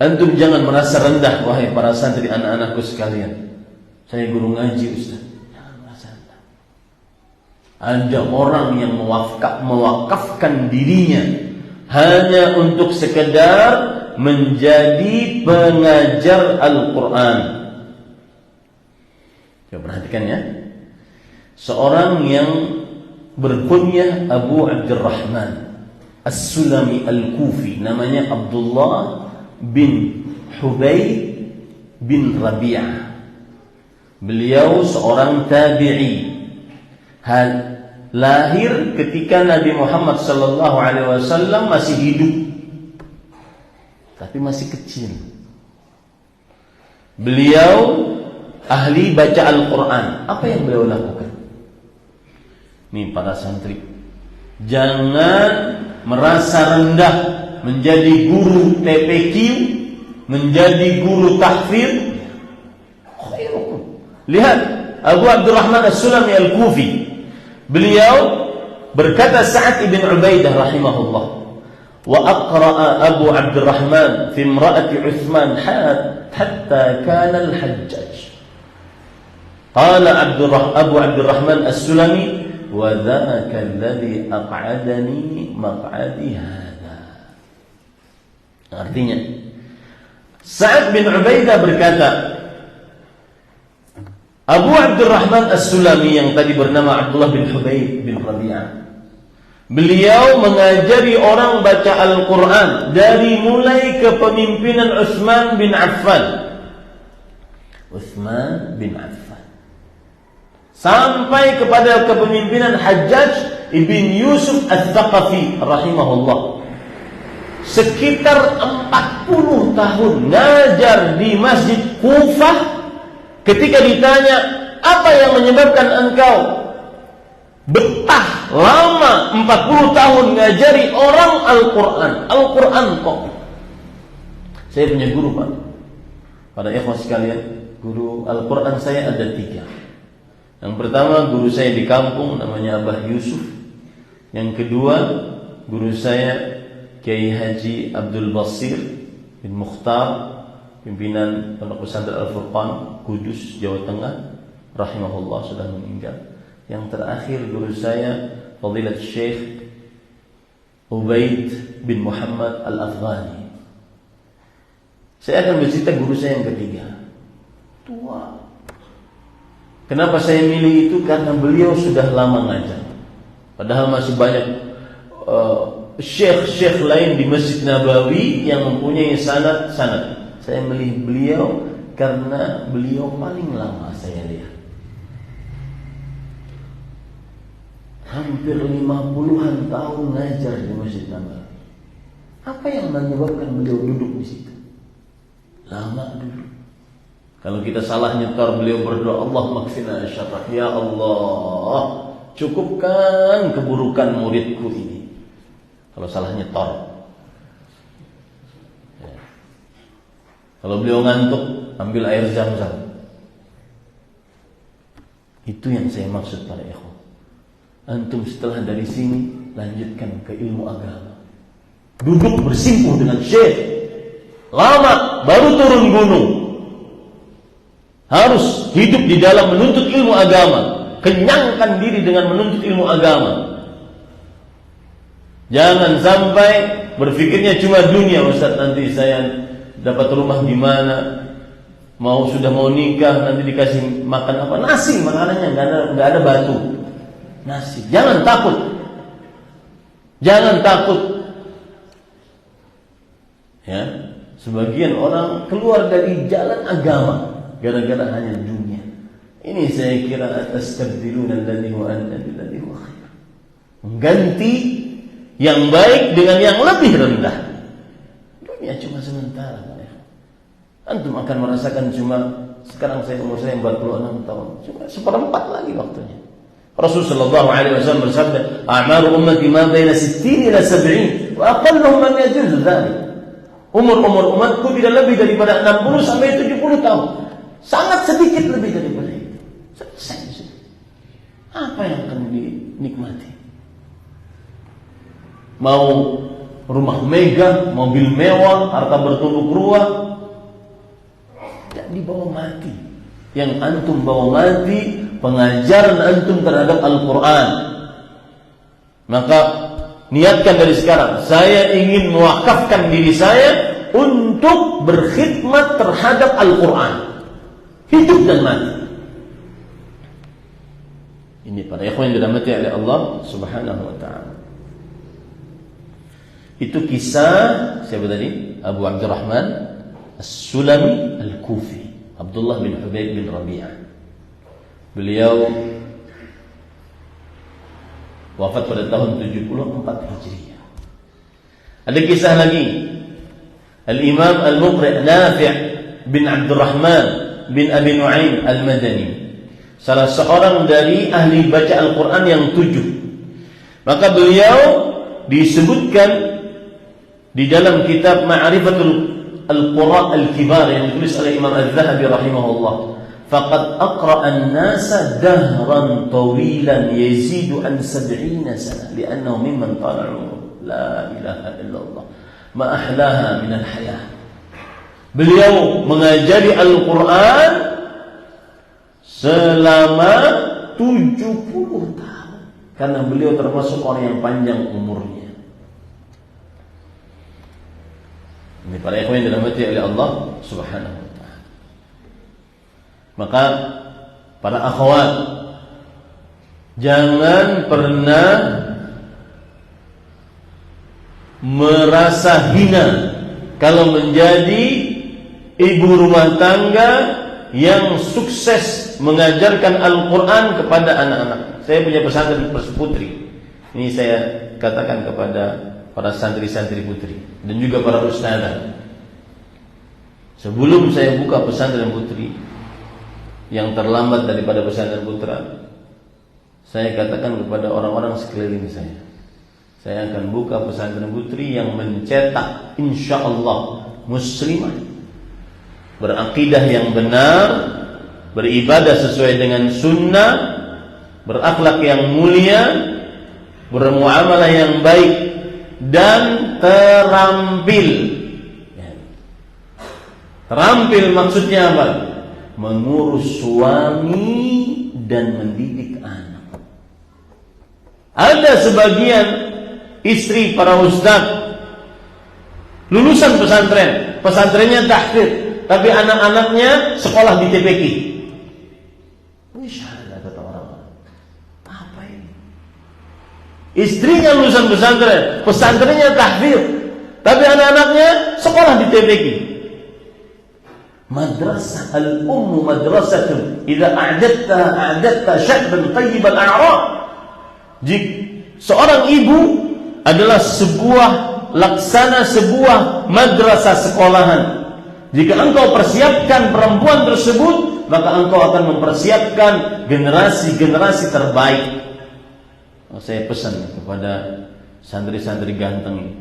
Antum jangan merasa rendah, wahai para santri anak-anakku sekalian. Saya guru ngaji, Ustaz. Jangan merasa rendah. Ada orang yang mewakafkan dirinya hanya untuk sekedar menjadi pengajar Al-Quran. Coba perhatikan ya. Seorang yang berkunyah Abu Abdurrahman As-Sulami Al-Kufi, namanya Abdullah bin Hubayb bin Rabi'ah. Beliau seorang tabi'i, lahir ketika Nabi Muhammad sallallahu alaihi wasallam masih hidup, tapi masih kecil. Beliau ahli baca Al-Quran. Apa yang beliau lakukan? Nih para santri, jangan merasa rendah menjadi guru TPQ, menjadi guru tahfidz. Lihat Abu Abdurrahman As-Sulami Al-Kufi. Beliau berkata Sa'ad ibn Ubaidah rahimahullah, wa aqra'a Abu Abdurrahman fi imra'ati Uthman hatta kana al-Hajjaj. Qala Abu Abdurrahman As-Sulami, wa dhaka alladhi aq'adani maq'adi hadha. Artinya, Sa'ad bin Ubaidah berkata, Abu Abdurrahman As-Sulami yang tadi bernama Abdullah bin Hubayb bin Rabi'ah, beliau mengajari orang baca Al-Quran dari mulai kepemimpinan Utsman bin Affan sampai kepada kepemimpinan Hajjaj ibn Yusuf Al-Thaqafi rahimahullah. Sekitar 40 tahun ngajar di Masjid Kufah. Ketika ditanya, apa yang menyebabkan engkau betah lama 40 tahun ngajari orang Al-Quran? Al-Quran kok. Saya punya guru, Pak. Pada ikhwan sekalian, guru Al-Quran saya ada 3. Yang pertama, guru saya di kampung namanya Abah Yusuf. Yang kedua, guru saya Kiai Haji Abdul Basir bin Mukhtar, pimpinan Pondok Pesantren Al-Furqan, Kudus, Jawa Tengah, rahimahullah, sudah meninggal. Yang terakhir guru saya Fadilat Syekh Ubaid bin Muhammad Al-Afghani. Saya akan bercerita guru saya yang ketiga, tua. Kenapa saya milih itu? Karena beliau sudah lama ngajar. Padahal masih banyak syekh-syekh lain di Masjid Nabawi yang mempunyai sanad. Saya milih beliau karena beliau paling lama saya lihat. Hampir 50-an tahun ngajar di Masjid Nabawi. Apa yang menyebabkan beliau duduk di situ? Lama dulu. Kalau kita salah nyetor, beliau berdoa, Allah maghfirna syarrah. Ya Allah, cukupkan keburukan muridku ini. Kalau salah nyetor. Kalau beliau ngantuk, ambil air Zam-Zam. Itu yang saya maksud para ikhwan. Antum setelah dari sini lanjutkan ke ilmu agama. Duduk bersimpuh dengan syekh. Lama baru turun gunung. Harus hidup di dalam menuntut ilmu agama. Kenyangkan diri dengan menuntut ilmu agama. Jangan sampai berpikirnya cuma dunia. Ustaz, nanti saya dapat rumah di mana, sudah mau nikah, nanti dikasih makan apa? Nasi, makanannya nggak ada batu. Nasi. Jangan takut. Ya, sebagian orang keluar dari jalan agama gara-gara hanya dunia. Ini saya kira tastabdiluna alladhi wa alladhi wa khair. Mengganti yang baik dengan yang lebih rendah. Dunia cuma sementara. Antum akan merasakan cuma Sekarang umur saya 46 tahun. Cuma seperempat lagi waktunya. Rasulullah sallallahu alaihi wasallam bersabda, "A'maru ummati ma baina 60 ila 70, wa aqalluhum man yajuzu dzalik." Umur umatku tidak lebih daripada 60 sampai 70 tahun. Sangat sedikit lebih daripada itu. Selesai. Apa yang akan dinikmati? Mau rumah megah, mobil mewah, harta bertumpuk ruah, tidak dibawa mati. Yang antum bawa mati pengajaran antum terhadap Al-Quran. Maka niatkan dari sekarang, saya ingin mewakafkan diri saya untuk berkhidmat terhadap Al-Quran, hidup dan mati. Ini para ikhwan yang dirahmati oleh Allah Subhanahu wa ta'ala. Itu kisah siapa tadi? Abu Abdurrahman As-Sulami Al-Kufi, Abdullah bin Hubayb bin Rabi'ah. Beliau wafat pada tahun 74 Hijriah. Ada kisah lagi, Al-Imam Al-Muqri' Nafi' bin Abdurrahman bin Abi Nu'aim Al-Madani, salah seorang dari ahli baca Al-Quran yang 7. Maka beliau disebutkan di dalam kitab Ma'rifatul Al-Qura' Al-Kibar yang ditulis oleh Imam Al-Zahabi rahimahullah, faqad aqra'a an-nasa dahran tawilan yazidu an 70 sana li'annahu mimman tala 'umruhu. La ilaha illallah ma ahlaha min al-hayah. Beliau mengajari Al-Quran selama 70 tahun karena beliau termasuk orang yang panjang umurnya. Ini para ikhwan yang dirahmati oleh Allah Subhanahu wa ta'ala. Maka para akhwat, jangan pernah merasa hina kalau menjadi ibu rumah tangga yang sukses mengajarkan Al-Quran kepada anak-anak. Saya punya pesantren putri. Ini saya katakan kepada para santri-santri putri dan juga para ustazah. Sebelum saya buka pesantren putri yang terlambat daripada pesantren putra, saya katakan kepada orang-orang sekeliling saya akan buka pesantren putri yang mencetak insyaallah muslimah, berakidah yang benar, beribadah sesuai dengan sunnah, berakhlak yang mulia, bermuamalah yang baik, dan terampil. Terampil maksudnya apa? Mengurus suami dan mendidik anak. Ada sebagian istri para ustaz lulusan pesantren, pesantrennya tahfidz, tapi anak-anaknya sekolah di TPQ. Insyaallah kata orang-orang, apa ini? Istrinya lulusan pesantren, pesantrennya tahfidz, tapi anak-anaknya sekolah di TPQ. Madrasah al-ummu madrasatun idza a'datta syabban tayyib al-a'raq. Jika seorang ibu adalah laksana sebuah madrasah sekolahan. Jika engkau persiapkan perempuan tersebut, maka engkau akan mempersiapkan generasi-generasi terbaik. Saya pesan kepada santri-santri ganteng ini,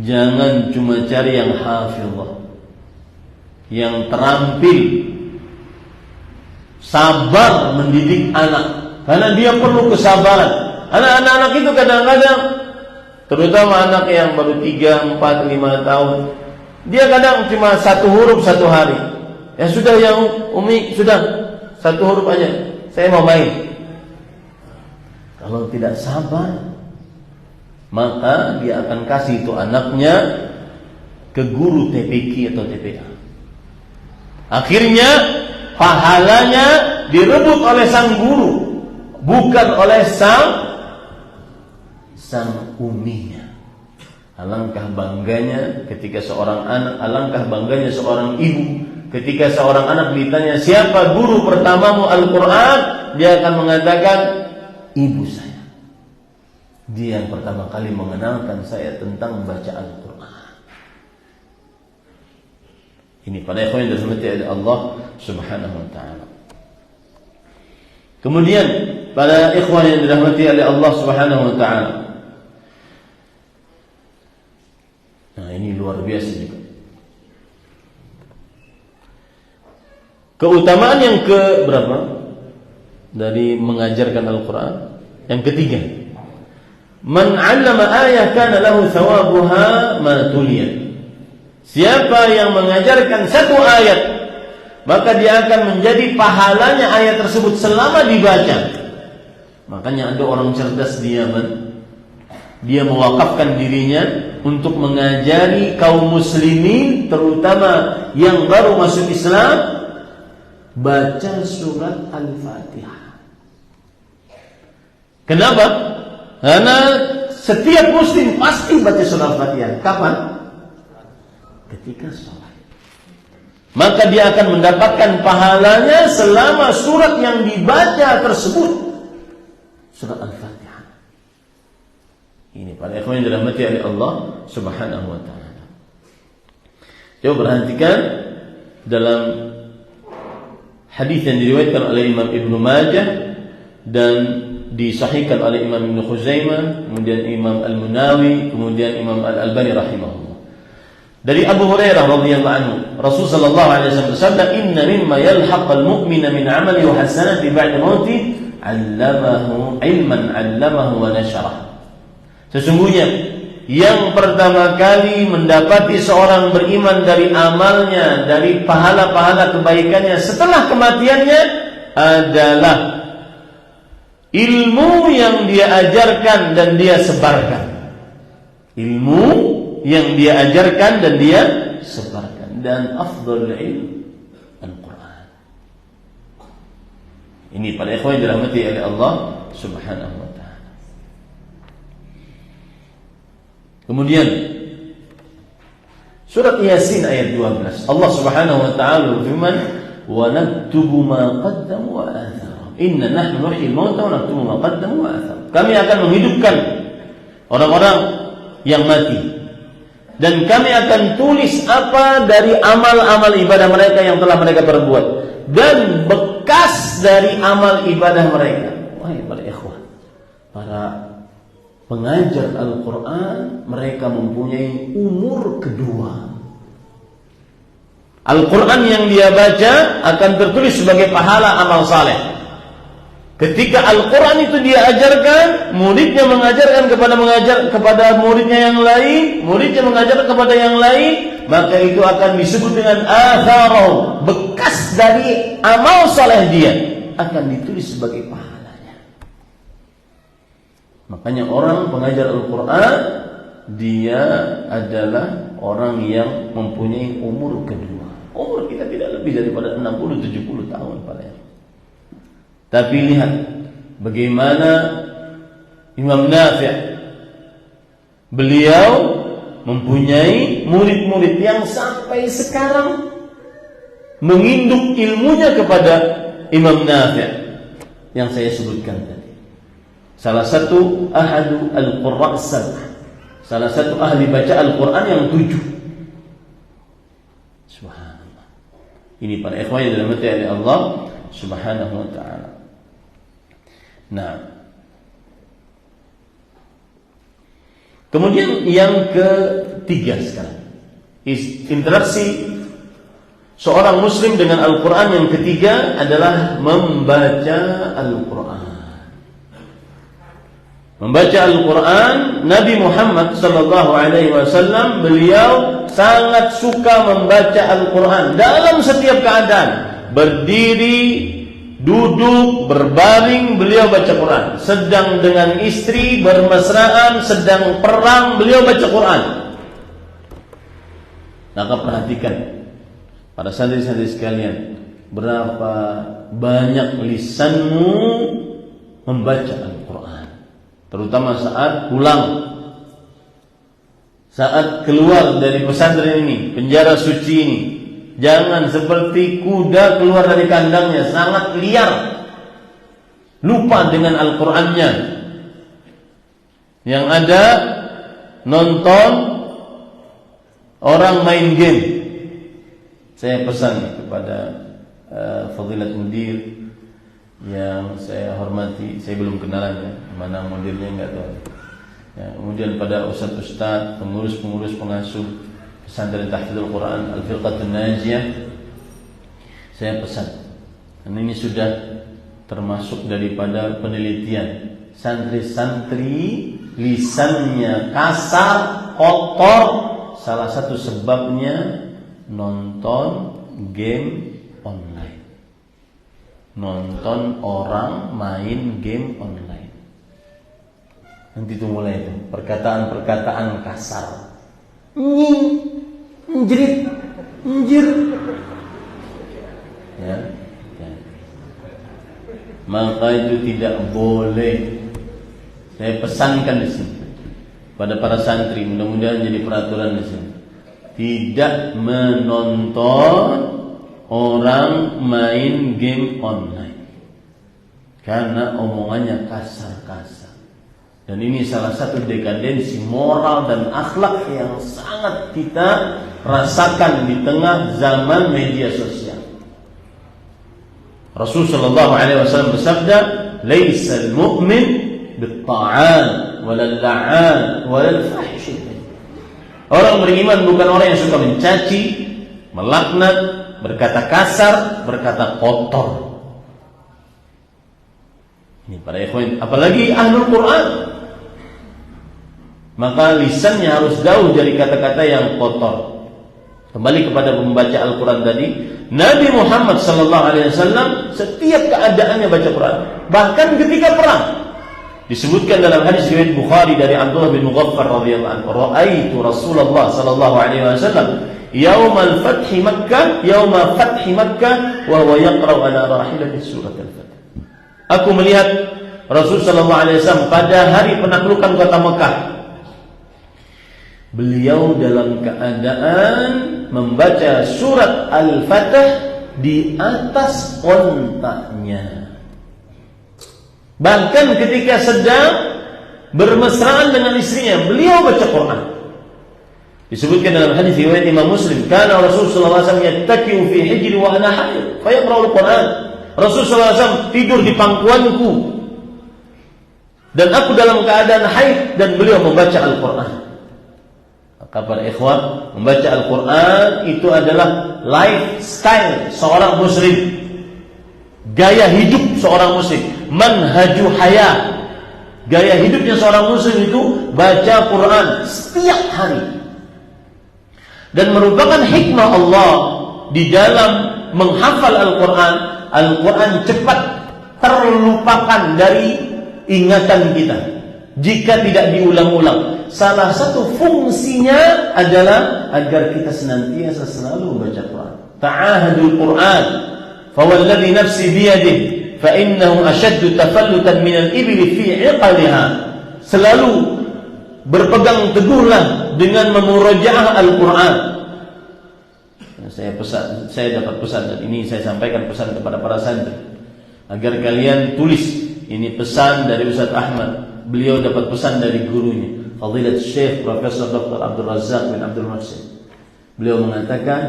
jangan cuma cari yang hafizah, yang terampil, sabar mendidik anak, karena dia perlu kesabaran. Anak-anak itu kadang-kadang, terutama anak yang baru 3, 4, 5 tahun, dia kadang cuma 1 huruf 1 hari. Ya sudah, yang Umi sudah 1 huruf aja, saya mau main. Kalau tidak sabar, maka dia akan kasih itu anaknya ke guru TPQ atau TPA. Akhirnya pahalanya direbut oleh sang guru, bukan oleh sang uminya. Alangkah bangganya ketika seorang anak, alangkah bangganya seorang ibu ketika seorang anak ditanya, siapa guru pertamamu Al-Quran? Dia akan mengatakan, ibu saya. Dia yang pertama kali mengenalkan saya tentang baca Al-Quran. Ini pada ikhwan yang dirahmati oleh Allah Subhanahu wa taala. Kemudian pada ikhwan yang dirahmati oleh Allah Subhanahu wa taala. Nah, ini luar biasa juga. Keutamaan yang ke berapa dari mengajarkan Al-Quran? Yang ketiga, man 'allama ayah kana lahu thawabuha ma tuliyat. Siapa yang mengajarkan satu ayat, maka dia akan menjadi pahalanya ayat tersebut selama dibaca. Makanya ada orang cerdas di Yaman, dia mewakafkan dirinya untuk mengajari kaum muslimin, terutama yang baru masuk Islam, baca surat Al-Fatihah. Kenapa? Karena setiap muslim pasti baca surat Al-Fatihah. Kapan? Ketika sholat. Maka dia akan mendapatkan pahalanya selama surat yang dibaca tersebut, surat Al-Fatihah. Ini para ikhwan yang dirahmati oleh Allah Subhanahu wa taala. Coba perhatikan dalam hadis yang diriwayatkan oleh Imam Ibnu Majah dan disahihkan oleh Imam Ibnu Khuzaimah, kemudian Imam Al-Munawi, kemudian Imam Al-Albani rahimahullah. Dari Abu Hurairah radhiyallahu anhu, Rasul sallallahu alaihi wasallam bersabda, "Inna mimma yalhaqul mu'mina min 'amali wa hasanati ba'da mauti 'allamahu ilman 'allamahu wa nasyarah." Sesungguhnya yang pertama kali mendapati seorang beriman dari amalnya, dari pahala-pahala kebaikannya setelah kematiannya adalah ilmu yang dia ajarkan dan dia sebarkan. Ilmu yang dia ajarkan dan dia sebarkan. Dan afdhalul ilm Al-Quran. Ini para ikhwan yang dirahmati oleh Allah Subhanahu wa ta'ala. Kemudian surat Yasin ayat 12, Allah Subhanahu wa ta'ala berfirman, "Wa naktubu ma qaddamu wa atharu. Inna nahnu nuhyil mauta wa naktubu ma qaddamu wa atharu." Kami akan menghidupkan orang-orang yang mati, dan kami akan tulis apa dari amal-amal ibadah mereka yang telah mereka perbuat dan bekas dari amal ibadah mereka. Wahai para ikhwan, para pengajar Al-Quran, mereka mempunyai umur kedua. Al-Quran yang dia baca akan tertulis sebagai pahala amal saleh. Ketika Al-Quran itu dia ajarkan, muridnya mengajarkan kepada muridnya yang lain, muridnya mengajarkan kepada yang lain, maka itu akan disebut dengan atharu, bekas dari amal saleh dia akan ditulis sebagai pahalanya. Makanya orang pengajar Al-Quran, dia adalah orang yang mempunyai umur kedua. Umur kita tidak lebih daripada 60-70 tahun pada yang. Tapi lihat bagaimana Imam Nafi', beliau mempunyai murid-murid yang sampai sekarang menginduk ilmunya kepada Imam Nafi' yang saya sebutkan tadi. Salah satu ahadu al-qurra' as-sab'ah, salah satu ahli baca Al-Quran yang 7. Subhanallah. Ini para ikhwan yang dirahmati oleh Allah Subhanahu wa ta'ala. Nah, kemudian yang ketiga sekarang, interaksi seorang muslim dengan Al-Quran yang ketiga adalah membaca Al-Quran. Membaca Al-Quran, Nabi Muhammad sallallahu alaihi wasallam, beliau sangat suka membaca Al-Quran dalam setiap keadaan. Berdiri, duduk, berbaring, beliau baca Quran. Sedang dengan istri, bermesraan, sedang perang, beliau baca Quran. Maka perhatikan para santri-santri sekalian, berapa banyak lisanmu membaca Al-Quran, terutama saat pulang, saat keluar dari pesantren ini, penjara suci ini. Jangan seperti kuda keluar dari kandangnya, sangat liar, lupa dengan Al-Qurannya. Yang ada nonton orang main game, Saya pesan kepada Fadilat Mudir yang saya hormati, saya belum kenalan ya, mana mudirnya enggak tahu. Ya, kemudian pada ustaz-ustaz, pengurus-pengurus pengasuh pesantren Tahfidzul Quran Al-Firqatun Najiyah, saya pesan. Dan ini sudah termasuk daripada penelitian. Santri-santri lisannya kasar, kotor, salah satu sebabnya nonton game online. Nonton orang main game online. Nanti itu mulai itu perkataan-perkataan kasar. Njrit, njir. Ya. Maka itu tidak boleh. Saya pesankan di sini pada para santri, mudah-mudahan jadi peraturan di sini. Tidak menonton orang main game online karena omongannya kasar-kasar. Dan ini salah satu dekadensi moral dan akhlak yang sangat kita rasakan di tengah zaman media sosial. Rasulullah SAW bersabda, "Laisal mu'min bit-ta'an walal la'an walal fahish." Orang beriman bukan orang yang suka mencaci, melaknat, berkata kasar, berkata kotor. Ini para ikhwan, apalagi ahlul Quran. Maka lisannya harus jauh dari kata-kata yang kotor. Kembali kepada membaca Al-Quran tadi, Nabi Muhammad SAW setiap keadaannya baca Quran, bahkan ketika perang. Disebutkan dalam hadis riwayat Bukhari dari Abdullah bin Mughaffar radhiyallahu anhu, "Ra'aitu Rasulullah sallallahu alaihi wasallam yaumal fathi Makkah, yauma fathi Makkah wa huwa yaqra'u ala rahilatihi surat Al-Fath." Aku melihat Rasul sallallahu alaihi wasallam pada hari penaklukan kota Mekah. Beliau dalam keadaan membaca surat Al-Fatih di atas ontaknya. Bahkan ketika sedang bermesraan dengan istrinya, beliau baca Quran. Disebutkan dalam hadis riwayat Imam Muslim, "Kana Rasulullah SAW yattaki'u fi hijri wa ana haid, fa yaqra'u al-Quran." Rasulullah SAW tidur di pangkuanku dan aku dalam keadaan haid dan beliau membaca Al-Quran. Maka para ikhwan, membaca Al-Quran itu adalah lifestyle seorang muslim, gaya hidup seorang muslim, manhaju hayat. Gaya hidupnya seorang muslim itu baca Quran setiap hari. Dan merupakan hikmah Allah di dalam menghafal Al-Quran. Al-Quran cepat terlupakan dari ingatan kita jika tidak diulang-ulang. Salah satu fungsinya adalah agar kita senantiasa selalu membaca Quran. Ta'ahadul Quran, fawalladhi nafsi biyadihi, fa innahu ashaddu tafallutan minal ibli fi 'iqaliha. Selalu berpegang teguhlah dengan memurajaah Al-Quran. Saya dapat pesan, dan ini saya sampaikan pesan kepada para santri agar kalian tulis. Ini pesan dari Ustaz Ahmad. Beliau dapat pesan dari gurunya, Fadilat Syekh Profesor Dr. Abdul Razak bin Abdul Muhsin. Beliau mengatakan,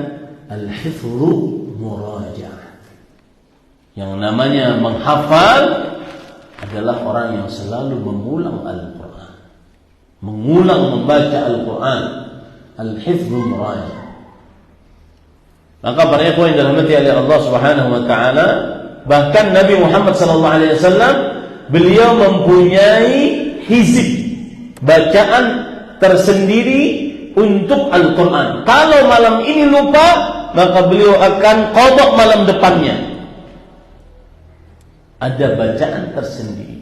al-hifdhu muraja'ah. Yang namanya menghafal adalah orang yang selalu mengulang Al-Quran, mengulang membaca Al-Quran. Al-hifdhu muraja'ah. Maka para ikhwan yang dirahmati oleh Allah Subhanahu wa taala, bahkan Nabi Muhammad sallallahu alaihi wasallam beliau mempunyai hizib, bacaan tersendiri untuk Al-Quran. Kalau malam ini lupa, maka beliau akan qadha malam depannya. Ada bacaan tersendiri.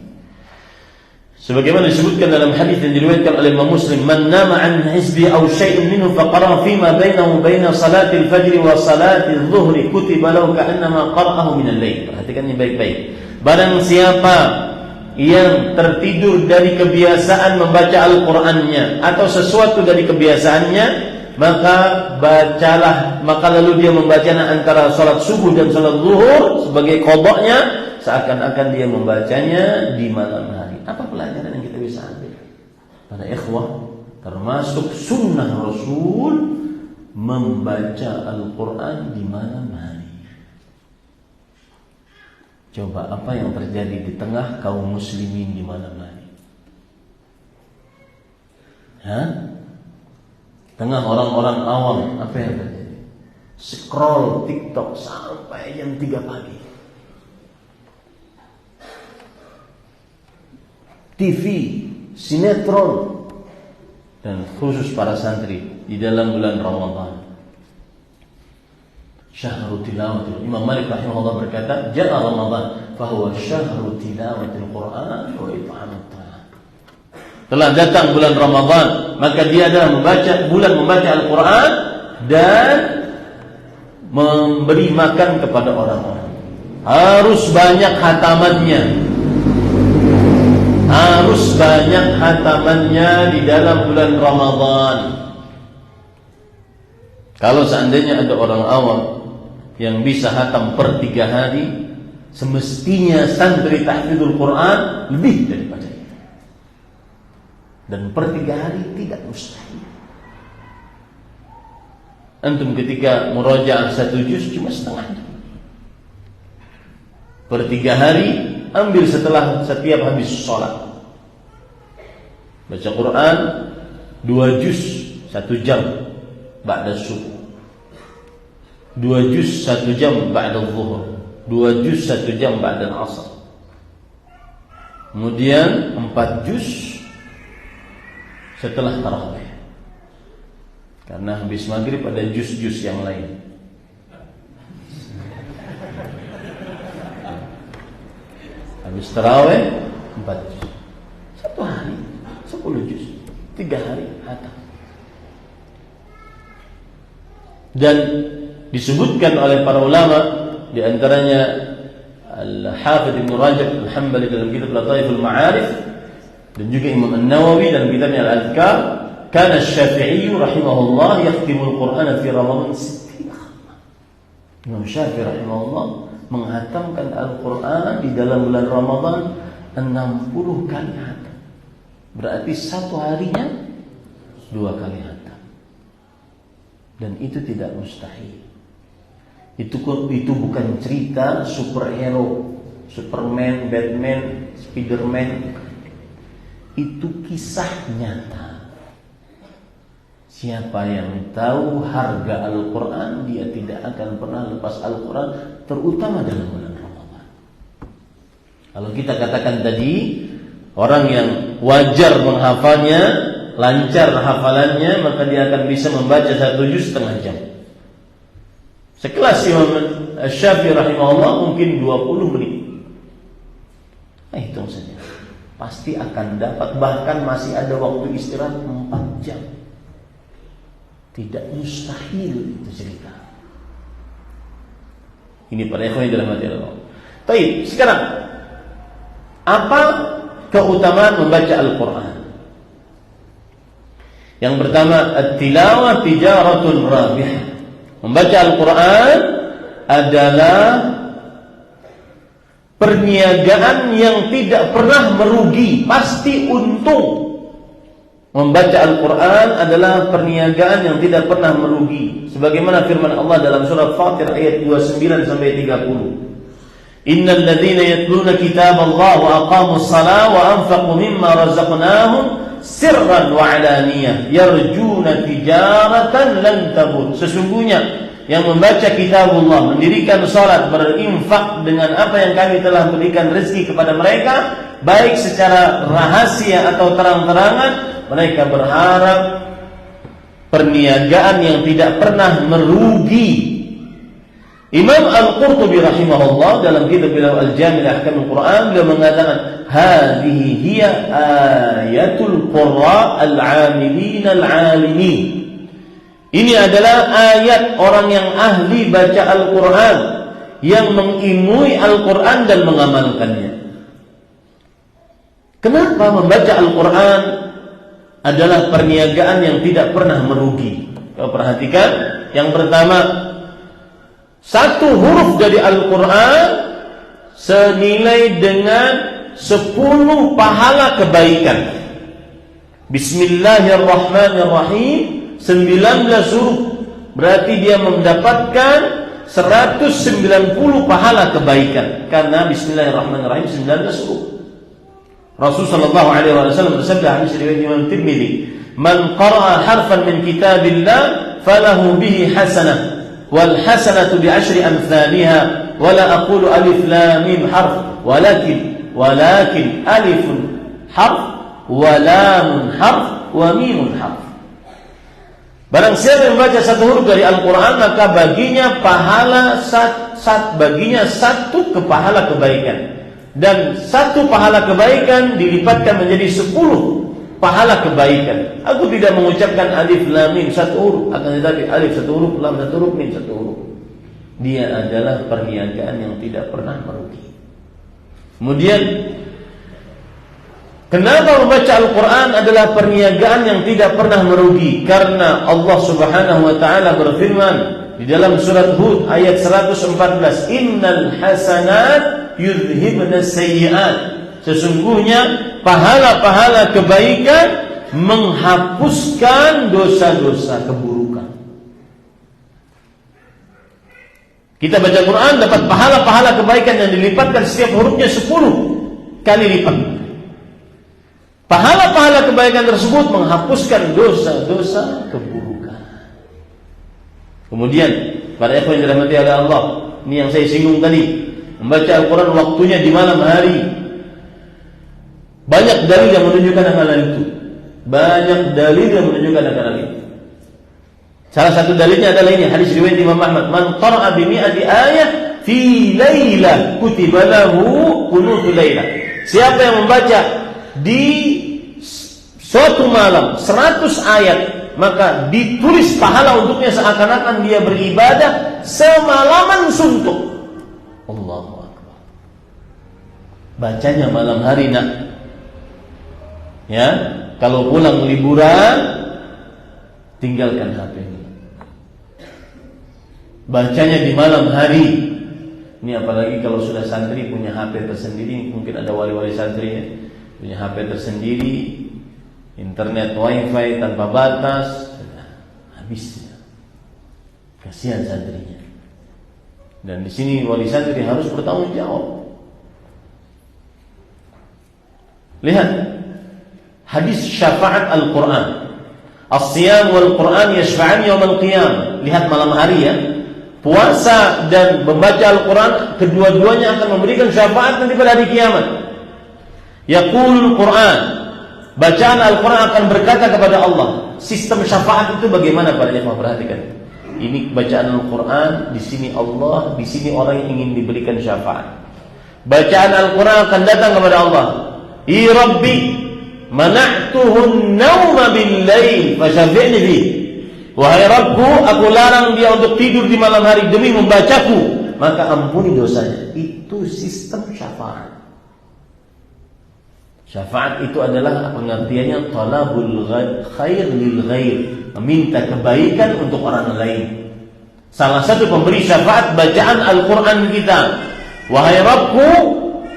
Sebagaimana disebutkan dalam hadis yang diriwayatkan oleh Imam Muslim, "Man nama an hizbi aw syai'in minhu faqara fi ma bainahu baina salatil fajr wa salatil dhuhri kutiba lahu ka'annama qara'ahu min al-lail." Perhatikan ini baik-baik. Barang siapa yang tertidur dari kebiasaan membaca Al-Qur'annya atau sesuatu dari kebiasaannya, maka bacalah, maka lalu dia membacanya antara salat subuh dan salat zuhur sebagai qadanya, seakan-akan dia membacanya di malam hari. Apa pelajaran yang kita bisa ambil? Para ikhwah, termasuk sunnah Rasul membaca Al-Quran di mana-mana. Coba apa yang terjadi di tengah kaum muslimin di mana-mana? Tengah orang-orang awam, apa yang terjadi? Scroll TikTok sampai jam 3 pagi. TV, sinetron, dan khusus para santri di dalam bulan Ramadan. Syahrul tilawatil. Imam Malik rahimahullah berkata, "Ja'a Ramadan, fahuwa syahrul tilawatil Qur'an wa it'amut ta'am." Telah datang bulan Ramadan, maka dia adalah bulan membaca Al-Quran dan memberi makan kepada orang-orang. Harus banyak hatamannya. Harus banyak hatamannya di dalam bulan Ramadan. Kalau seandainya ada orang awam yang bisa hatam per 3 hari, semestinya santri tahfidzul Quran lebih daripada itu. Dan per 3 hari tidak mustahil. Antum ketika murajaah 1 juz cuma setengah jam. Per 3 hari ambil setelah setiap habis sholat. Baca Quran 2 juz 1 jam ba'da subuh, 2 juz 1 jam ba'da zuhur, 2 juz 1 jam ba'da asar. Kemudian 4 juz setelah tarawih. Karena habis maghrib ada juz-juz yang lain. Habis tarawih 4 juz. 1 hari 10 juz. 3 hari hatam. Dan disebutkan oleh para ulama, di antaranya Al-Hafidh Ibn Rajab Al-Hambali dalam kitab Lataiful Ma'arif, dan juga Imam An-Nawawi dalam kitabnya Al-Adhkar, kana Syafi'i rahimahullah yakhtimul Qur'an fi Ramadan 60 khatmah. Imam Syafi'i rahimahullah menghatamkan Al-Quran di dalam bulan Ramadan 60 kali hatam. Berarti 1 harinya 2 kali hatam. Dan itu tidak mustahil. Itu bukan cerita superhero, Superman, Batman, Spiderman. Itu kisah nyata. Siapa yang tahu harga Al-Quran, dia tidak akan pernah lepas Al-Quran, terutama dalam bulan Ramadan. Kalau kita katakan tadi, orang yang wajar menghafalnya, lancar hafalannya, maka dia akan bisa membaca 1 juz setengah jam. Sekelas Imam Syafi'i rahimahullah mungkin 20 menit. Hitung saja. Pasti akan dapat, bahkan masih ada waktu istirahat 4 jam. Tidak mustahil itu cerita. Ini para ikhwan dalam hati Allah. Baik, sekarang apa keutamaan membaca Al-Quran? Yang pertama, at-tilawah tijaratun rabihah. Membaca Al-Quran adalah perniagaan yang tidak pernah merugi, pasti untung. Membaca Al-Quran adalah perniagaan yang tidak pernah merugi. Sebagaimana firman Allah dalam surah Fatir ayat 29 sampai 30. Innal ladzina yatluna kitaballah wa aqamus shalah wa anfaqu mimma razaqnahum sirran wa alaniyah yarjuna tijaratan lan tabur. Sesungguhnya yang membaca kitabullah, mendirikan salat, berinfak dengan apa yang kami telah berikan rezeki kepada mereka, baik secara rahasia atau terang-terangan, mereka berharap perniagaan yang tidak pernah merugi. Imam Al-Qurtubi rahimahullah dalam kitab beliau Al-Jami' li Ahkamil Quran, beliau mengatakan, hadhihi hiya ayatul qurra al-'amilin al-'alimin. Ini adalah ayat orang yang ahli baca Al-Quran, yang mengilmui Al-Quran dan mengamalkannya. Kenapa membaca Al-Quran adalah perniagaan yang tidak pernah merugi? Kau perhatikan, yang pertama, 1 huruf dari Al-Quran senilai dengan 10 pahala kebaikan. Bismillahirrahmanirrahim, 19 huruf berarti dia mendapatkan 190 pahala kebaikan, karena bismillahirrahmanirrahim 19 huruf. Rasul sallallahu alaihi wasallam bersabda, hadis riwayat Imam Tirmidzi, "Man qara'a harfan min kitabillah falahu bihi hasanah wal hasanatu bi 10 amsalha wa la aqulu alif lam mim harf walakin alifun harf wa lamun harf wa mimun harf." Barang siapa yang membaca satu huruf dari Al-Quran, maka baginya pahala baginya satu pahala kebaikan, dan satu pahala kebaikan dilipatkan menjadi 10 pahala kebaikan. Aku tidak mengucapkan alif lam mim satu huruf, akan tetapi alif satu huruf, lam satu huruf, mim satu huruf. Dia adalah perniagaan yang tidak pernah merugi. Kemudian, kenapa membaca Al-Quran adalah perniagaan yang tidak pernah merugi? Karena Allah Subhanahu wa ta'ala berfirman di dalam surat Hud ayat 114, "Innal hasanat yudhibna sayyi'at." Sesungguhnya pahala-pahala kebaikan menghapuskan dosa-dosa keburukan. Kita baca Quran dapat pahala-pahala kebaikan yang dilipatkan setiap hurufnya 10 kali lipat. Pahala-pahala kebaikan tersebut menghapuskan dosa-dosa keburukan. Kemudian, para ikhwan yang dirahmati oleh Allah, ini yang saya singgung tadi, membaca Al-Quran waktunya di malam hari. Banyak dalil yang menunjukkan hal itu. Banyak dalil yang menunjukkan hal itu. Salah satu dalilnya adalah ini, hadis riwayat Imam Ahmad, "Man qara'a bi mi'ati ayah fi lailah kutiba lahu qunutul lailah." Siapa yang membaca di suatu malam 100 ayat, maka ditulis pahala untuknya seakan-akan dia beribadah semalaman suntuk. Allahu Akbar. Bacanya malam hari, nak. Ya, kalau pulang liburan, tinggalkan HP ini. Bacanya di malam hari. Ini apalagi kalau sudah santri punya HP tersendiri, mungkin ada wali-wali santri ya, punya HP tersendiri, internet wifi tanpa batas, habis. Kasihan santrinya. Dan di sini wali santri harus bertanggung jawab. Lihat hadis syafaat Al-Quran, as-siyam wal Quran yashfa'an yaumil qiyamah. Lihat malam hari ya, puasa dan membaca Al-Quran, kedua-duanya akan memberikan syafaat nanti pada hari kiamat. Yaqulul Quran, bacaan Al-Quran akan berkata kepada Allah. Sistem syafaat itu bagaimana para jemaah? Perhatikan. Ini bacaan Al-Quran, di sini Allah, di sini orang yang ingin diberikan syafaat. Bacaan Al-Quran akan datang kepada Allah. "Ya Rabbi, mana'tuhun nauma bil-lail fasyafi'ni fi." Wahai Rabbku, aku larang dia untuk tidur di malam hari demi membacaku, maka ampuni dosanya. Itu sistem syafaat. Syafaat itu adalah pengertiannya talabul khair lil ghair, meminta kebaikan untuk orang lain. Salah satu pemberi syafaat bacaan Al-Quran kita. Wahai Rabbku,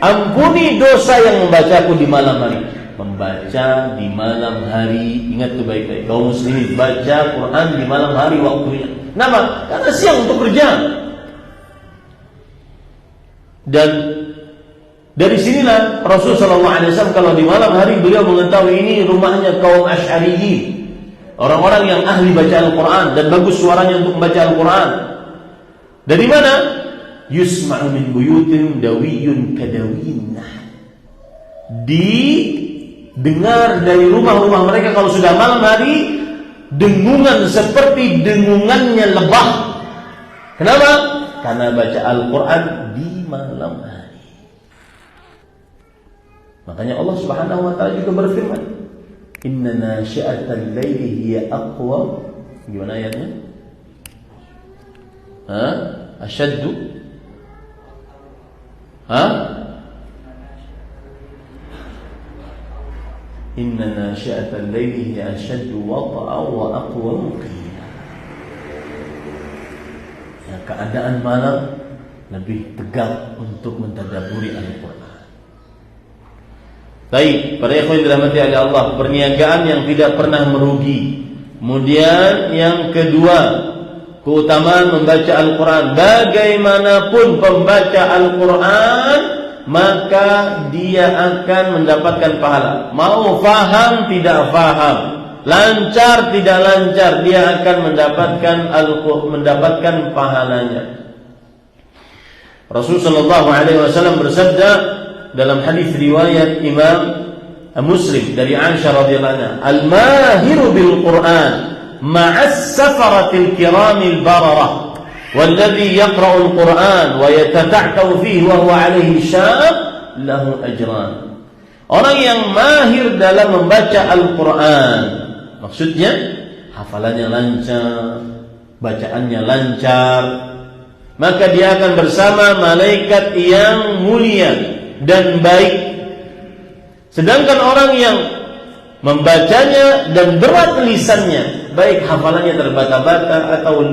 ampuni dosa yang membacaku di malam hari. Membaca di malam hari, ingat itu baik-baik, kaum muslimin, baca Quran di malam hari waktunya. Kenapa? Karena siang untuk kerja. Dan dari sinilah Rasulullah SAW kalau di malam hari beliau mengetahui ini rumahnya kaum Asy'ariyin, orang-orang yang ahli baca Al-Quran dan bagus suaranya untuk membaca Al-Quran. Dari mana? Yusma'u min buyutin dawiyun kadawin. Didengar dari rumah-rumah mereka kalau sudah malam hari dengungan seperti dengungannya lebah. Kenapa? Karena baca Al-Quran di malam hari. Makanya Allah Subhanahu wa ta'ala juga berfirman, "Inna nasyi'atal laili hiya aqwa." Gimana ayatnya? Asyaddu. Inna nasyi'atal laili hiya asyaddu wata'an wa aqwa qila. Ya, keadaan malam lebih tegak untuk mentadabburi Al-Quran. Baik, para ikhwan dirahmati oleh Allah, perniagaan yang tidak pernah merugi. Kemudian yang kedua, keutamaan membaca Al-Quran. Bagaimanapun pembaca Al-Quran, maka dia akan mendapatkan pahala. Mau faham tidak faham, lancar tidak lancar, dia akan mendapatkan pahalanya. Rasulullah SAW bersabda dalam hadis riwayat Imam Muslim dari Aisyah radhiyallahu anha, "Al-mahiru bil Qur'an ma'as safaratil kiramil bararah, walladhi yaqra'ul Qur'an wa yatata'ta'u fihi wa huwa 'alaihi syaq lahu ajran." Orang yang mahir dalam membaca Al-Qur'an, maksudnya hafalannya lancar, bacaannya lancar, maka dia akan bersama malaikat yang mulia dan baik. Sedangkan orang yang membacanya dan berat lisannya, baik hafalannya terbata-bata atau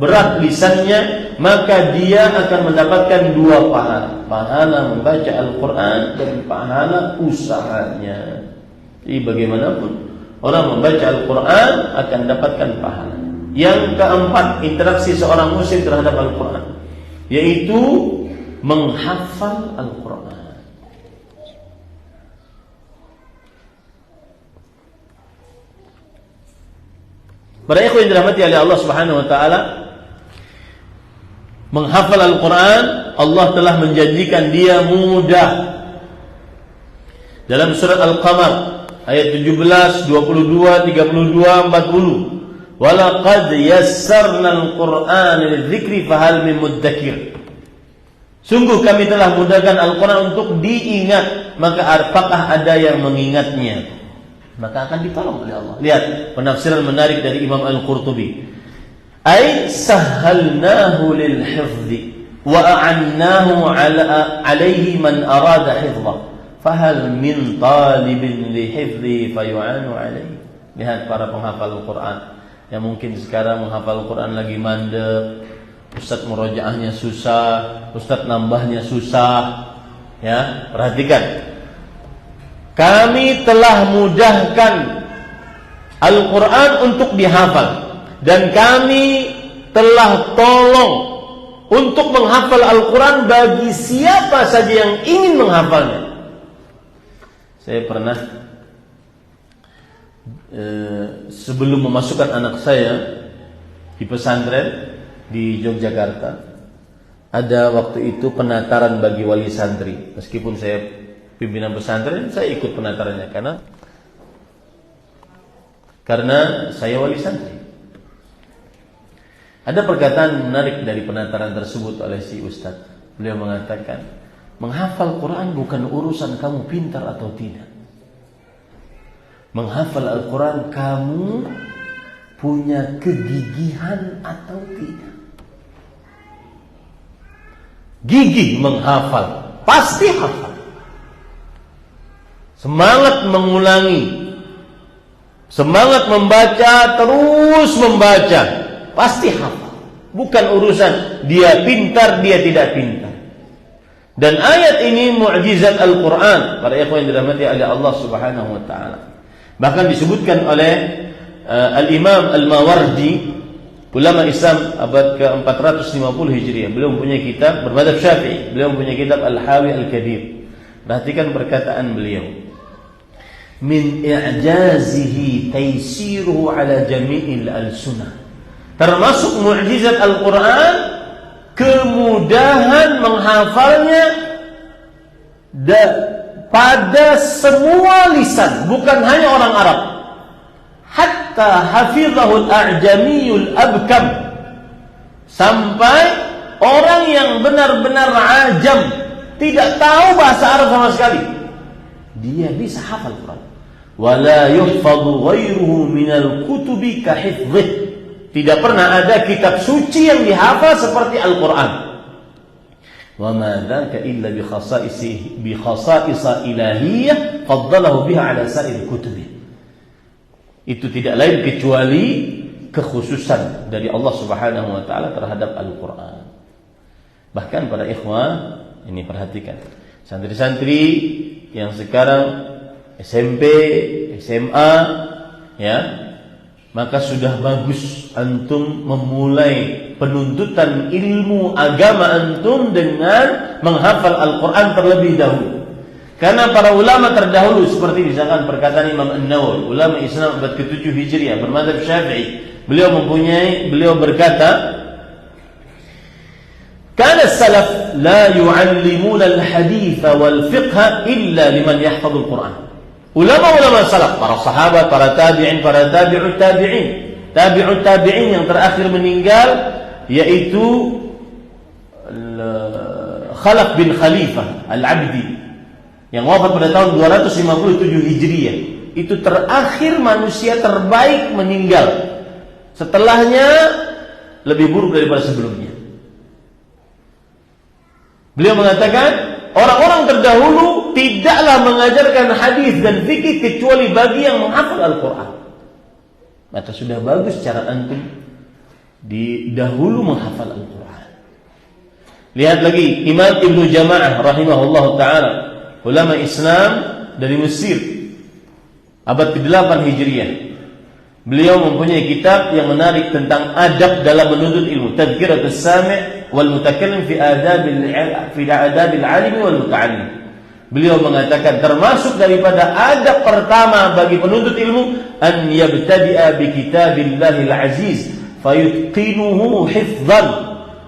berat lisannya, maka dia akan mendapatkan dua pahala. Pahala membaca Al-Quran dan pahala usahanya. Jadi bagaimanapun orang membaca Al-Quran akan dapatkan pahala. Yang keempat, interaksi seorang muslim terhadap Al-Quran, yaitu menghafal Al-Quran. Para ikhwan yang dirahmati oleh Allah Subhanahu wa taala, menghafal Al-Quran Allah telah menjanjikan dia mudah. Dalam surat Al-Qamar ayat 17, 22, 32, 40, "Walaqad yassarna al-Qur'ana lidzikri fahal min muddakir." Sungguh kami telah mudahkan Al-Quran untuk diingat, maka apakah ada yang mengingatnya? Maka akan ditolong oleh Allah. Lihat penafsiran menarik dari Imam Al-Qurtubi. Ay sahhalnahu lil hifdzi wa a'annahu alaihi man arada hifdzahu. Fahal min talibin li hifdzi fayu'anu alaihi. Lihat para penghafal Al-Quran yang mungkin sekarang menghafal Al-Quran lagi mandek, ustaz murojaahnya susah, ustaz nambahnya susah. Ya, perhatikan. Kami telah mudahkan Al-Quran untuk dihafal, dan kami telah tolong untuk menghafal Al-Quran bagi siapa saja yang ingin menghafalnya. Saya pernah sebelum memasukkan anak saya di pesantren di Yogyakarta, ada waktu itu penataran bagi wali santri. Meskipun saya pimpinan pesantren, saya ikut penatarannya karena saya wali santri. Ada perkataan menarik dari penataran tersebut oleh si ustaz. Beliau mengatakan, menghafal Quran bukan urusan kamu pintar atau tidak. Menghafal Al-Quran kamu punya kegigihan atau tidak. Gigih menghafal, pasti hafal. Semangat mengulangi, semangat membaca, terus membaca, pasti hafal. Bukan urusan dia pintar, dia tidak pintar. Dan ayat ini mukjizat Al-Quran, para ikhwan yang dirahmati oleh Allah Subhanahu wa taala. Bahkan disebutkan oleh Al-Imam Al-Mawardi, ulama Islam abad ke-450 Hijriah. Beliau mempunyai kitab bermadzhab Syafi'i. Beliau mempunyai kitab Al-Hawi Al-Kabir. Perhatikan perkataan beliau. Min i'jazihi taysiruhu ala jami'il al-sunnah. Termasuk mukjizat Al-Quran, kemudahan menghafalnya pada semua lisan, bukan hanya orang Arab. Hatta hafizahul a'jamiyul abkam, sampai orang yang benar-benar ajam, tidak tahu bahasa Arab sama sekali, dia bisa hafal Quran. Wala yuhfadhu ghairuhu minal kutubi kahifdhih. Tidak pernah ada kitab suci yang dihafal seperti Al-Quran. Wa ma dzaka illa bi khasa'is ilahiyyah faddalahu biha ala sa'ir kutubi. Itu tidak lain kecuali kekhususan dari Allah Subhanahu wa taala terhadap Al-Quran. Bahkan para ikhwan, ini perhatikan, santri-santri yang sekarang SMP, SMA, ya, maka sudah bagus antum memulai penuntutan ilmu agama antum dengan menghafal Al-Quran terlebih dahulu. Karena para ulama terdahulu seperti misalkan perkataan Imam An-Nawawi, ulama Islam abad ke-7 Hijriah bermadzhab Syafi'i, beliau berkata, kana salaf la yu'allimuna al-hadits wal fiqh illa liman yahfazul Quran. Ulama-ulama salaf, para sahabat, para tabi'in, para tabi'ut tabi'in yang terakhir meninggal yaitu Khalaf bin Khalifah Al-Abdi yang wafat pada tahun 257 Hijriah. Itu terakhir manusia terbaik meninggal. Setelahnya lebih buruk daripada sebelumnya. Beliau mengatakan, orang-orang terdahulu tidaklah mengajarkan hadis dan fikih kecuali bagi yang menghafal Al-Quran. Maka sudah bagus cara antum dahulu menghafal Al-Quran. Lihat lagi Imam Ibnu Jama'ah rahimahullah ta'ala, ulama Islam dari Mesir, abad ke-8 Hijriah. Beliau mempunyai kitab yang menarik tentang adab dalam menuntut ilmu, Tadhkiratus Sami' wal Mutakallim fi adabil alim wal muta'allim. Beliau mengatakan termasuk daripada adab pertama bagi penuntut ilmu an yabtadi'a bi kitabillahil aziz fayutqinuhu hifdhan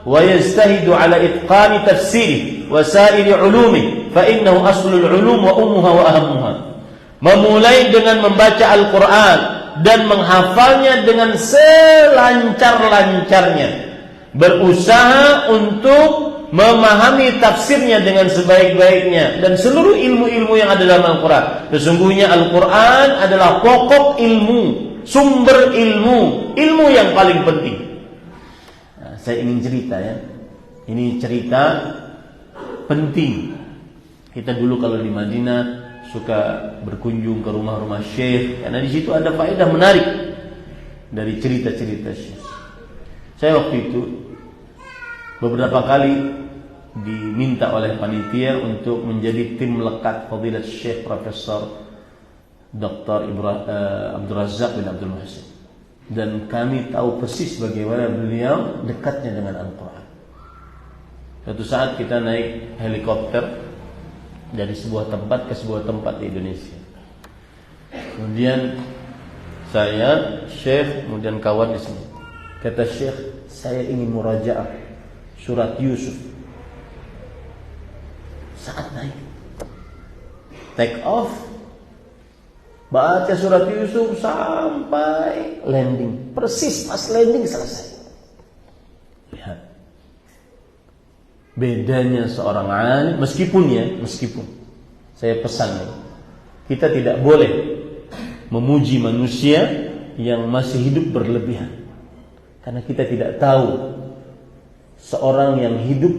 wa yastahidu ala itqani tafsirih wa sa'iri ulumih fa innahu aslul ulum wa ummuha wa ahammuha. Memulai dengan membaca Al-Quran dan menghafalnya dengan selancar-lancarnya, berusaha untuk memahami tafsirnya dengan sebaik-baiknya dan seluruh ilmu-ilmu yang ada dalam Al-Quran. Sesungguhnya Al-Quran adalah pokok ilmu, sumber ilmu yang paling penting. Nah, saya ingin cerita ya. Ini cerita penting. Kita dulu kalau di Madinah suka berkunjung ke rumah-rumah syekh, karena di situ ada faedah menarik dari cerita-cerita syekh. Saya waktu itu beberapa kali diminta oleh panitia untuk menjadi tim melekat Fadilat Syekh Profesor Dr. Abdul Razak bin Abdul Muhsin, dan kami tahu persis bagaimana beliau dekatnya dengan Al-Quran. Suatu saat kita naik helikopter dari sebuah tempat ke sebuah tempat di Indonesia. Kemudian saya, Syekh, kemudian kawan di sini. Kata Syekh, saya ingin murajaah surat Yusuf. Saat naik, take off, baca surat Yusuf sampai landing. Persis pas landing selesai. Lihat bedanya seorang alim. Meskipun saya pesan, kita tidak boleh memuji manusia yang masih hidup berlebihan, karena kita tidak tahu seorang yang hidup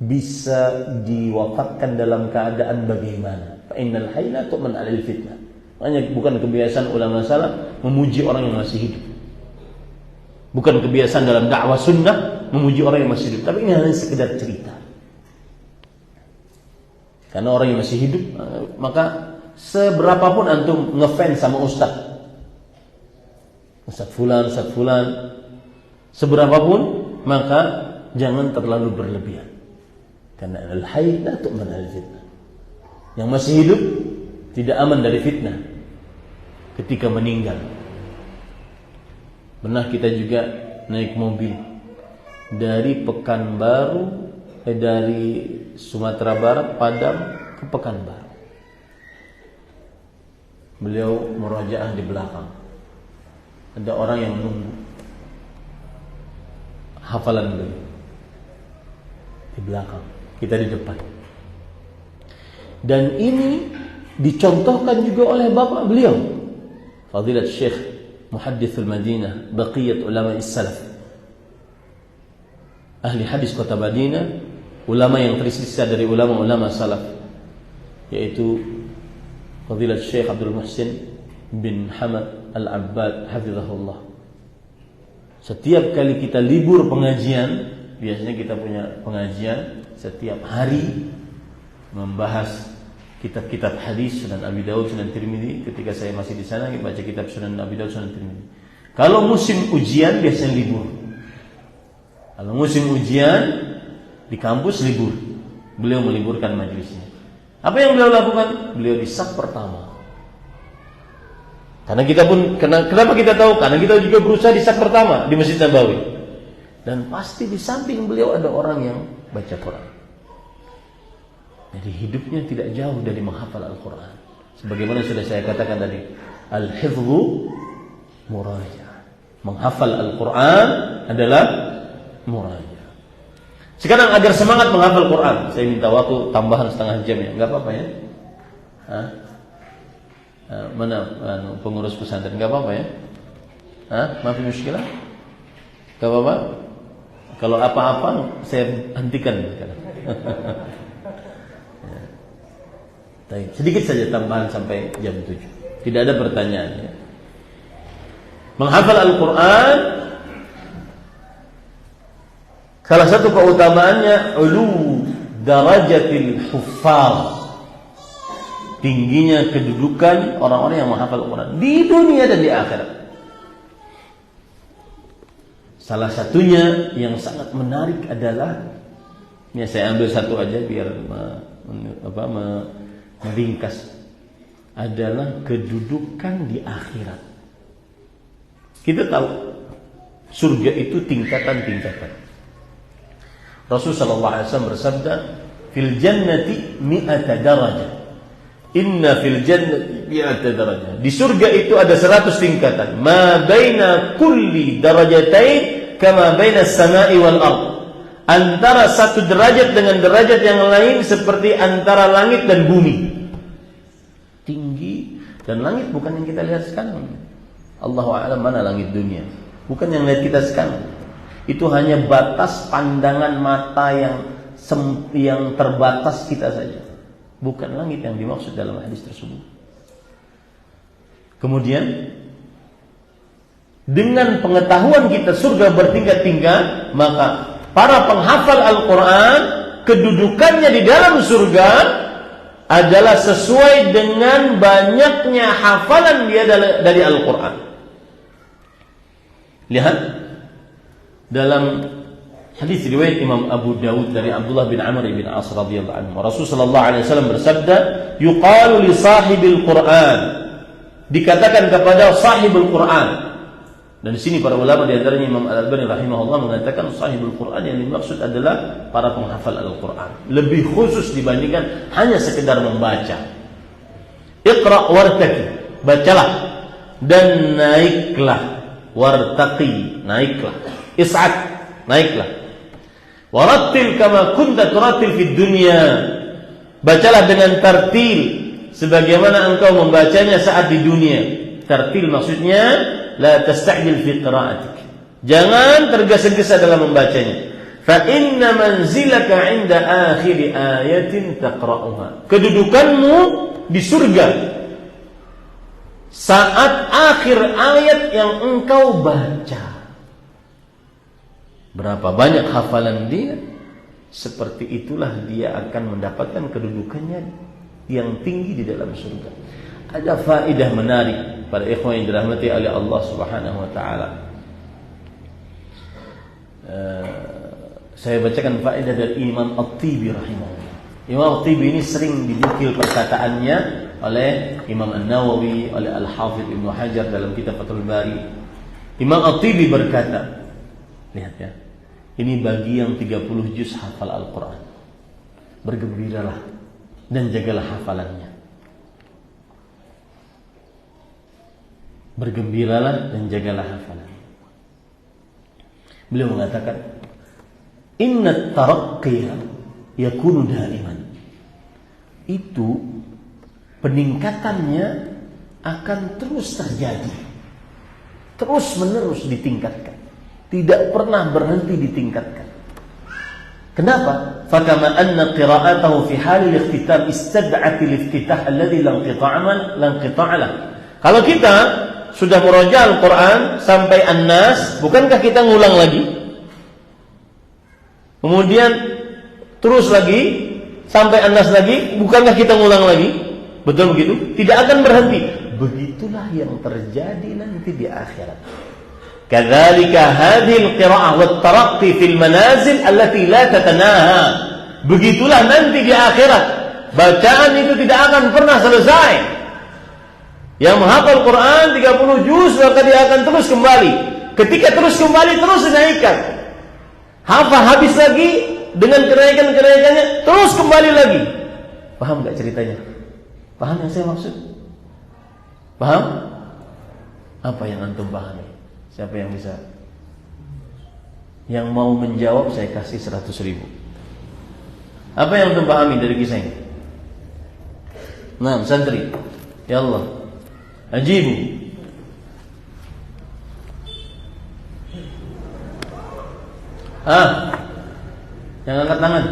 bisa diwafatkan dalam keadaan bagaimana. Fa innal hayya la tu'man 'alal fitnah. Makanya bukan kebiasaan ulama salaf memuji orang yang masih hidup. Bukan kebiasaan dalam dakwah sunnah memuji orang yang masih hidup, tapi ini hanya sekedar cerita. Karena orang yang masih hidup, maka seberapapun antum ngefans sama ustaz fulan, seberapapun, maka jangan terlalu berlebihan. Karena al-hayy la tu'man al-fitnah. Yang masih hidup tidak aman dari fitnah ketika meninggal. Pernah kita juga naik mobil dari Pekanbaru, dari Sumatera Barat, Padang ke Pekanbaru. Beliau murajaah di belakang. Ada orang yang menunggu hafalan beliau di belakang, kita di depan. Dan ini dicontohkan juga oleh bapak beliau, Fadilat Syekh Muhaddithul Madinah, baqiyat ulama as-salaf, ahli hadis kota Madinah, ulama yang tersisa dari ulama-ulama salaf, yaitu Fadilat Syekh Abdul Muhsin bin Hamad Al-Abbad hafizahullah. Setiap kali kita libur pengajian, biasanya kita punya pengajian setiap hari membahas kitab-kitab hadis, Sunan Abi Daud, Sunan Tirmidzi. Ketika saya masih di sana, baca kitab Sunan Abi Daud, Sunan Tirmidzi. Kalau musim ujian biasanya libur. Kalau musim ujian di kampus libur. Beliau meliburkan majelisnya. Apa yang beliau lakukan? Beliau di saf pertama. Karena kita pun, kenapa kita tahu? Karena kita juga berusaha di saf pertama di Masjid Nabawi. Dan pasti di samping beliau ada orang yang baca Quran. Jadi hidupnya tidak jauh dari menghafal Al-Quran. Sebagaimana sudah saya katakan tadi, al-hifdhu muraja. Menghafal Al-Quran adalah muraja. Sekarang agar semangat menghafal Quran, saya minta waktu tambahan setengah jam ya, nggak apa-apa ya? Mana pengurus pesantren, nggak apa-apa ya? Maaf muskilah, nggak apa-apa. Kalau apa-apa saya hentikan sekarang. Sedikit saja tambahan sampai jam 7. Tidak ada pertanyaan ya. Menghafal Al-Quran, salah satu keutamaannya ulu darajatil huffaz, tingginya kedudukan orang-orang yang menghafal Al-Quran di dunia dan di akhirat. Salah satunya yang sangat menarik adalah, ya saya ambil satu aja biar meringkas, adalah kedudukan di akhirat. Kita tahu surga itu tingkatan-tingkatan. Rasulullah SAW bersabda, "Fil jannati mi'ata darajah. Inna fil jannati mi'ata darajah." Di surga itu ada 100 tingkatan. Ma baina kulli darajatain kama baina as-sama'i wal ardh. Antara satu derajat dengan derajat yang lain seperti antara langit dan bumi. Tinggi, dan langit bukan yang kita lihat sekarang. Allahu a'lam mana langit dunia. Bukan yang lihat kita sekarang. Itu hanya batas pandangan mata yang terbatas kita saja. Bukan langit yang dimaksud dalam hadis tersebut. Kemudian dengan pengetahuan kita surga bertingkat-tingkat, maka para penghafal Al-Quran kedudukannya di dalam surga adalah sesuai dengan banyaknya hafalan dia dari Al-Quran. Lihat dalam hadis riwayat Imam Abu Dawud dari Abdullah bin Amr bin As radhiyallahu anhu, Rasulullah SAW bersabda, "Yuqalu li sahibil Quran." Dikatakan kepada sahibul Quran. Dan di sini para ulama di antaranya Imam Al-Albani rahimahullah mengatakan sahibul Quran yang dimaksud adalah para penghafal Al-Quran. Lebih khusus dibandingkan hanya sekedar membaca. Iqra wartaqi, bacalah dan naiklah. Wartaqi, naiklah. Is'ad, naiklah. Warattil kama kunta turattil fid dunya. Bacalah dengan tartil sebagaimana engkau membacanya saat di dunia. Tartil maksudnya la tasta'jil fi qira'atik. Jangan tergesa-gesa dalam membacanya. Fa inna manzilaka 'inda akhir ayatin taqra'uha. Kedudukanmu di surga saat akhir ayat yang engkau baca. Berapa banyak hafalan dia, seperti itulah dia akan mendapatkan kedudukannya yang tinggi di dalam surga. Ada faedah menarik para ikhwan yang dirahmati oleh Allah Subhanahu wa taala. Saya bacakan faedah dari Imam At-Tibi rahimahullah. Imam At-Tibi ini sering dinukil perkataannya oleh Imam An-Nawawi, oleh Al-Hafidh Ibnu Hajar dalam kitab Fathul Bari. Imam At-Tibi berkata, lihat ya, ini bagi yang 30 juz hafal Al-Quran, bergembiralah dan jagalah hafalannya. Bergembiralah dan jagalah hafalannya. Beliau mengatakan, inna taraqqiya yakunu daiman. Itu peningkatannya akan terus terjadi, terus menerus ditingkatkan, tidak pernah berhenti ditingkatkan. Kenapa? Fakama anna qira'atahu fi halil ikhtitam istad'at al-iftitah alladhi la inqita'a lah. Kalau kita sudah murojaah Al-Quran sampai An-Nas, bukankah kita ngulang lagi? Kemudian terus lagi sampai An-Nas lagi, bukankah kita ngulang lagi? Betul begitu? Tidak akan berhenti. Begitulah yang terjadi nanti di akhirat. Kadzalika hadhil qira'ah wat taraqqi fil manazil allati la tatanaha. Begitulah nanti di akhirat, bacaan itu tidak akan pernah selesai. Yang menghafal Quran 30 juz maka dia akan terus kembali. Ketika terus kembali terus dinaikkan. Hafal habis lagi dengan kenaikan-kenaikannya terus kembali lagi. Paham enggak ceritanya? Paham yang saya maksud? Paham? Apa yang antum pahami? Siapa yang bisa? Yang mau menjawab saya kasih 100.000. Apa yang antum pahami dari kisah ini? Nah, santri. Ya Allah. Ajibu. Yang angkat tangan.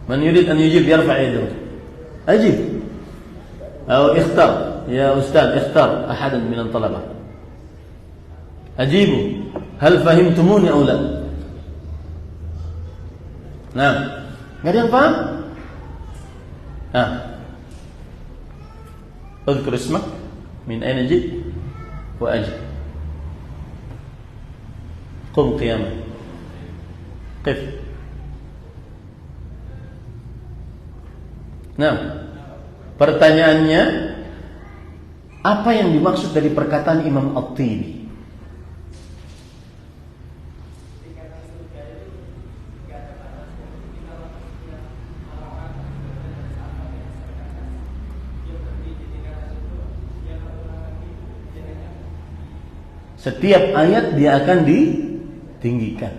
Man yurid an yujib yarfa' yadahu. Ajib. Atau ikhtar. Ya ustaz, ikhtar ahadan min al-talabah. Ajibu. Hal fahimtumuni aw la? Nah, enggak ada yang paham? Udhkur ismak min ayna jit wa ajib. Qum qiyamah. Qif. Nah, pertanyaannya, apa yang dimaksud dari perkataan Imam At-Tibi? Setiap ayat dia akan ditinggikan,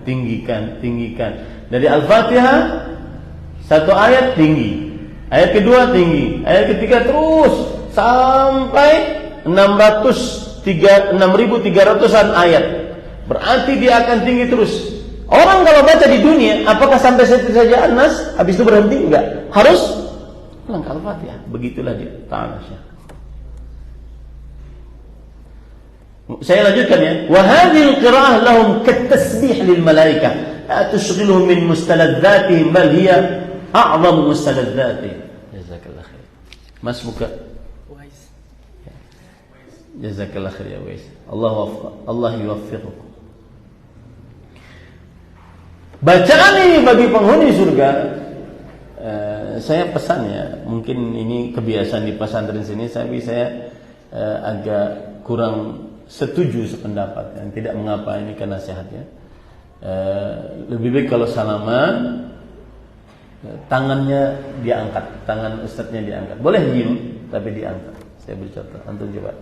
tinggikan. Dari Al-Fatihah satu ayat tinggi, ayat kedua tinggi, ayat ketiga terus sampai 6.300-an ayat. Berarti dia akan tinggi terus. Orang kalau baca di dunia, apakah sampai situ saja An-Nas, habis itu berhenti? Enggak. Harus ulang Al-Fatihah. Begitulah dia ta'ala. Saya lanjutkan ya. Wa hadhil qira'ah lahum katasbih lil malaikah. La tushghiluhum min mustaladzatihim bal hiya a'zamu mustaladzatihim. Jazakallah khair. Mas buka. Wais. Jazakallah khair ya Wais. Allah yuwaffiquk. Bacaan ini bagi penghuni surga, saya pesan ya, mungkin ini kebiasaan di pesantren sini, tapi saya agak kurang setuju sependapat, dan tidak mengapa, ini kan nasihatnya. Lebih baik kalau salaman tangannya diangkat, tangan ustadznya diangkat. Boleh diem tapi diangkat. Saya beri contoh, antum coba.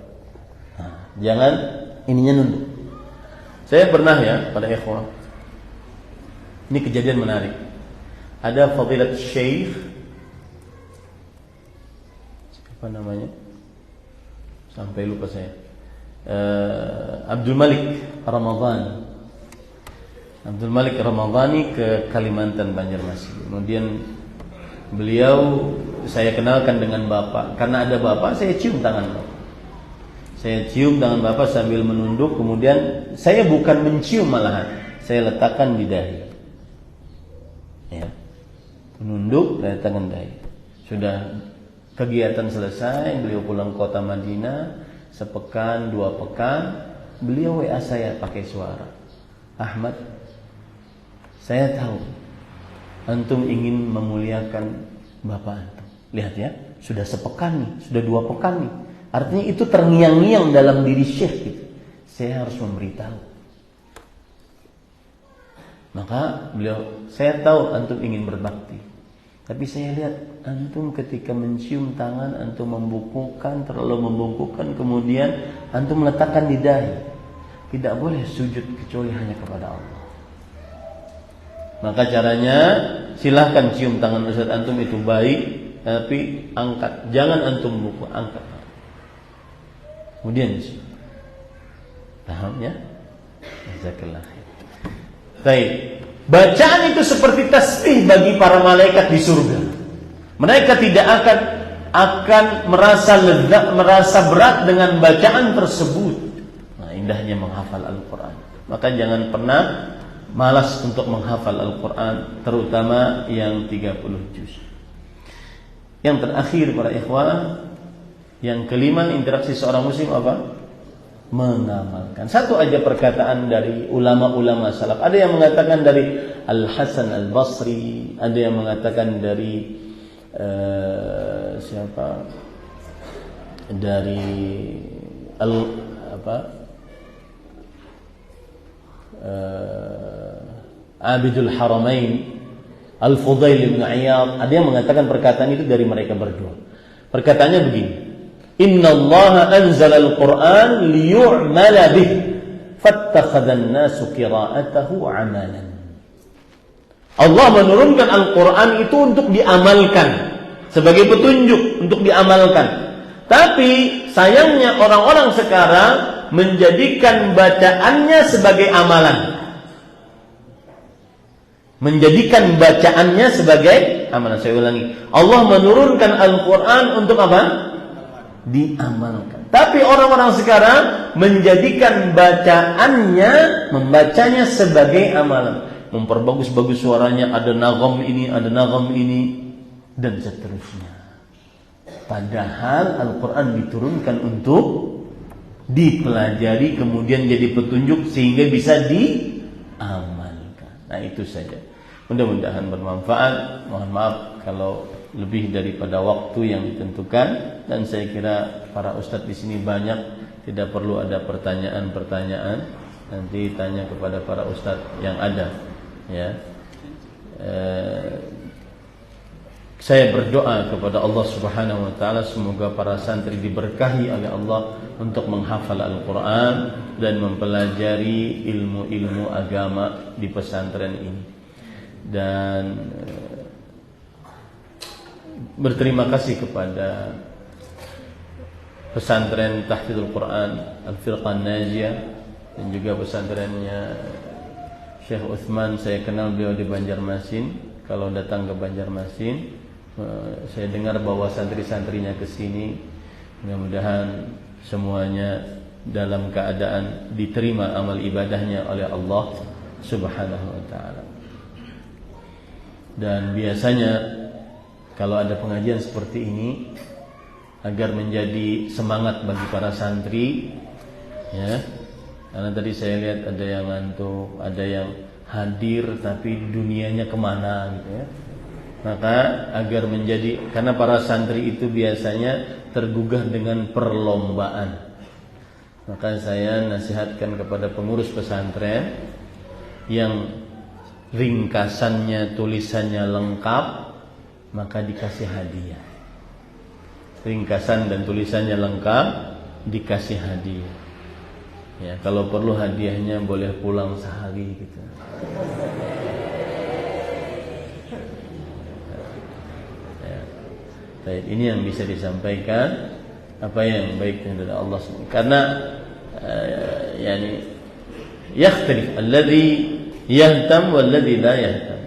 Nah, jangan ininya nunduk. Saya pernah ya pada ikhwah, ini kejadian menarik. Ada fadilat syekh, siapa namanya? Sampai lupa saya. Abdul Malik Ramadhani ke Kalimantan Banjarmasin. Kemudian beliau saya kenalkan dengan bapak. Karena ada bapak, saya cium tangan bapak. Saya cium tangan bapak sambil menunduk. Kemudian saya bukan mencium malahan, saya letakkan di dahi. Ya, menunduk, letakkan dahi. Sudah kegiatan selesai, beliau pulang kota Madinah. Sepekan, 2 pekan, beliau WA saya pakai suara. Ahmad, saya tahu antum ingin memuliakan bapak antum. Lihat ya, sudah sepekan nih, sudah 2 pekan nih. Artinya itu terngiang-ngiang dalam diri syekh gitu. Saya harus memberitahu. Maka beliau, saya tahu antum ingin berbakti, tapi saya lihat antum ketika mencium tangan, antum membukukan, terlalu membungkukkan, kemudian antum meletakkan di dahi. Tidak boleh sujud kecuali hanya kepada Allah. Maka caranya, silahkan cium tangan ustaz antum, itu baik, tapi angkat, jangan antum buku, angkat. Kemudian paham ya? Jazakallah khair. Baik. Bacaan itu seperti tasbih bagi para malaikat di surga. Mereka tidak akan merasa lezat, merasa berat dengan bacaan tersebut. Nah, indahnya menghafal Al-Quran. Maka jangan pernah malas untuk menghafal Al-Quran, terutama yang 30 juz. Yang terakhir para ikhwah, yang kelima, interaksi seorang muslim apa? mengamalkan. Satu aja perkataan dari ulama-ulama salaf. Ada yang mengatakan dari Al-Hasan Al-Basri, ada yang mengatakan dari dari Abidul Haramain Al-Fudail bin Iyad, ada yang mengatakan perkataan itu dari mereka berdua. Perkataannya begini: Innallaha anzala al-Qur'an liyu'mala bih fattakhadha an-nasu qira'atahu 'amalan. Allah menurunkan Al-Qur'an itu untuk diamalkan, sebagai petunjuk untuk diamalkan. Tapi sayangnya orang-orang sekarang menjadikan bacaannya sebagai amalan. Menjadikan bacaannya sebagai amalan. Saya ulangi, Allah menurunkan Al-Quran untuk apa? Diamalkan. Tapi orang-orang sekarang menjadikan bacaannya, membacanya sebagai amalan. Memperbagus-bagus suaranya, ada nagam ini, ada nagam ini, dan seterusnya. Padahal Al-Quran diturunkan untuk dipelajari, kemudian jadi petunjuk sehingga bisa diamalkan. Nah, itu saja. Mudah-mudahan bermanfaat. Mohon maaf kalau lebih daripada waktu yang ditentukan, dan saya kira para ustadz di sini banyak, tidak perlu ada pertanyaan-pertanyaan. Nanti tanya kepada para ustadz yang ada. Ya, saya berdoa kepada Allah Subhanahu Wa Taala semoga para santri diberkahi oleh Allah untuk menghafal Al-Quran dan mempelajari ilmu-ilmu agama di pesantren ini. Dan berterima kasih kepada pesantren Tahfidhul Quran Al-Firqah Najiyah dan juga pesantrennya Syekh Utsman. Saya kenal beliau di Banjarmasin. Kalau datang ke Banjarmasin, saya dengar bahwa santri-santrinya ke sini. Mudah-mudahan semuanya dalam keadaan diterima amal ibadahnya oleh Allah Subhanahu wa taala. Dan biasanya kalau ada pengajian seperti ini, agar menjadi semangat bagi para santri, ya. Karena tadi saya lihat ada yang ngantuk, ada yang hadir tapi dunianya kemana gitu ya. Maka agar menjadi, karena para santri itu biasanya tergugah dengan perlombaan, maka saya nasihatkan kepada pengurus pesantren yang ringkasannya, tulisannya lengkap, maka dikasih hadiah. Ringkasan dan tulisannya lengkap, dikasih hadiah. Ya, kalau perlu hadiahnya boleh pulang sehari gitu. Ya. Baik, ini yang bisa disampaikan, apa yang baik dari Allah SWT. Karena yakhtalif alladhi yahtam walladhi la yahtam.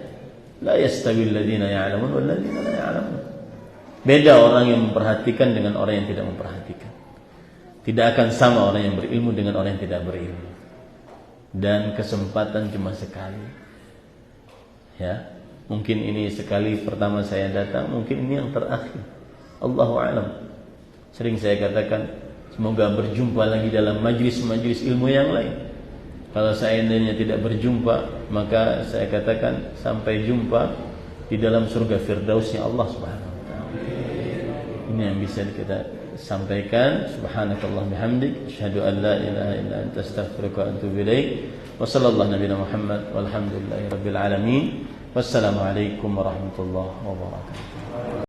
La yastawi alladhina ya'lamun walladhina la ya'lamun. Beda orang yang memperhatikan dengan orang yang tidak memperhatikan. Tidak akan sama orang yang berilmu dengan orang yang tidak berilmu. Dan kesempatan cuma sekali. Ya, mungkin ini sekali pertama saya datang, mungkin ini yang terakhir. Allahu a'lam. Sering saya katakan, semoga berjumpa lagi dalam majlis-majlis ilmu yang lain. Kalau seandainya tidak berjumpa, maka saya katakan sampai jumpa di dalam surga Firdausnya Allah Subhanahu wa taala. Ini yang bisa kita sampaikan. Subhanakallah bihamdik, asyhadu an la ilaha illa anta, astaghfiruka wa atubu ilaik. Wa sallallahu nabiyana Muhammad walhamdulillahi rabbil alamin. Wassalamu alaikum warahmatullahi wabarakatuh.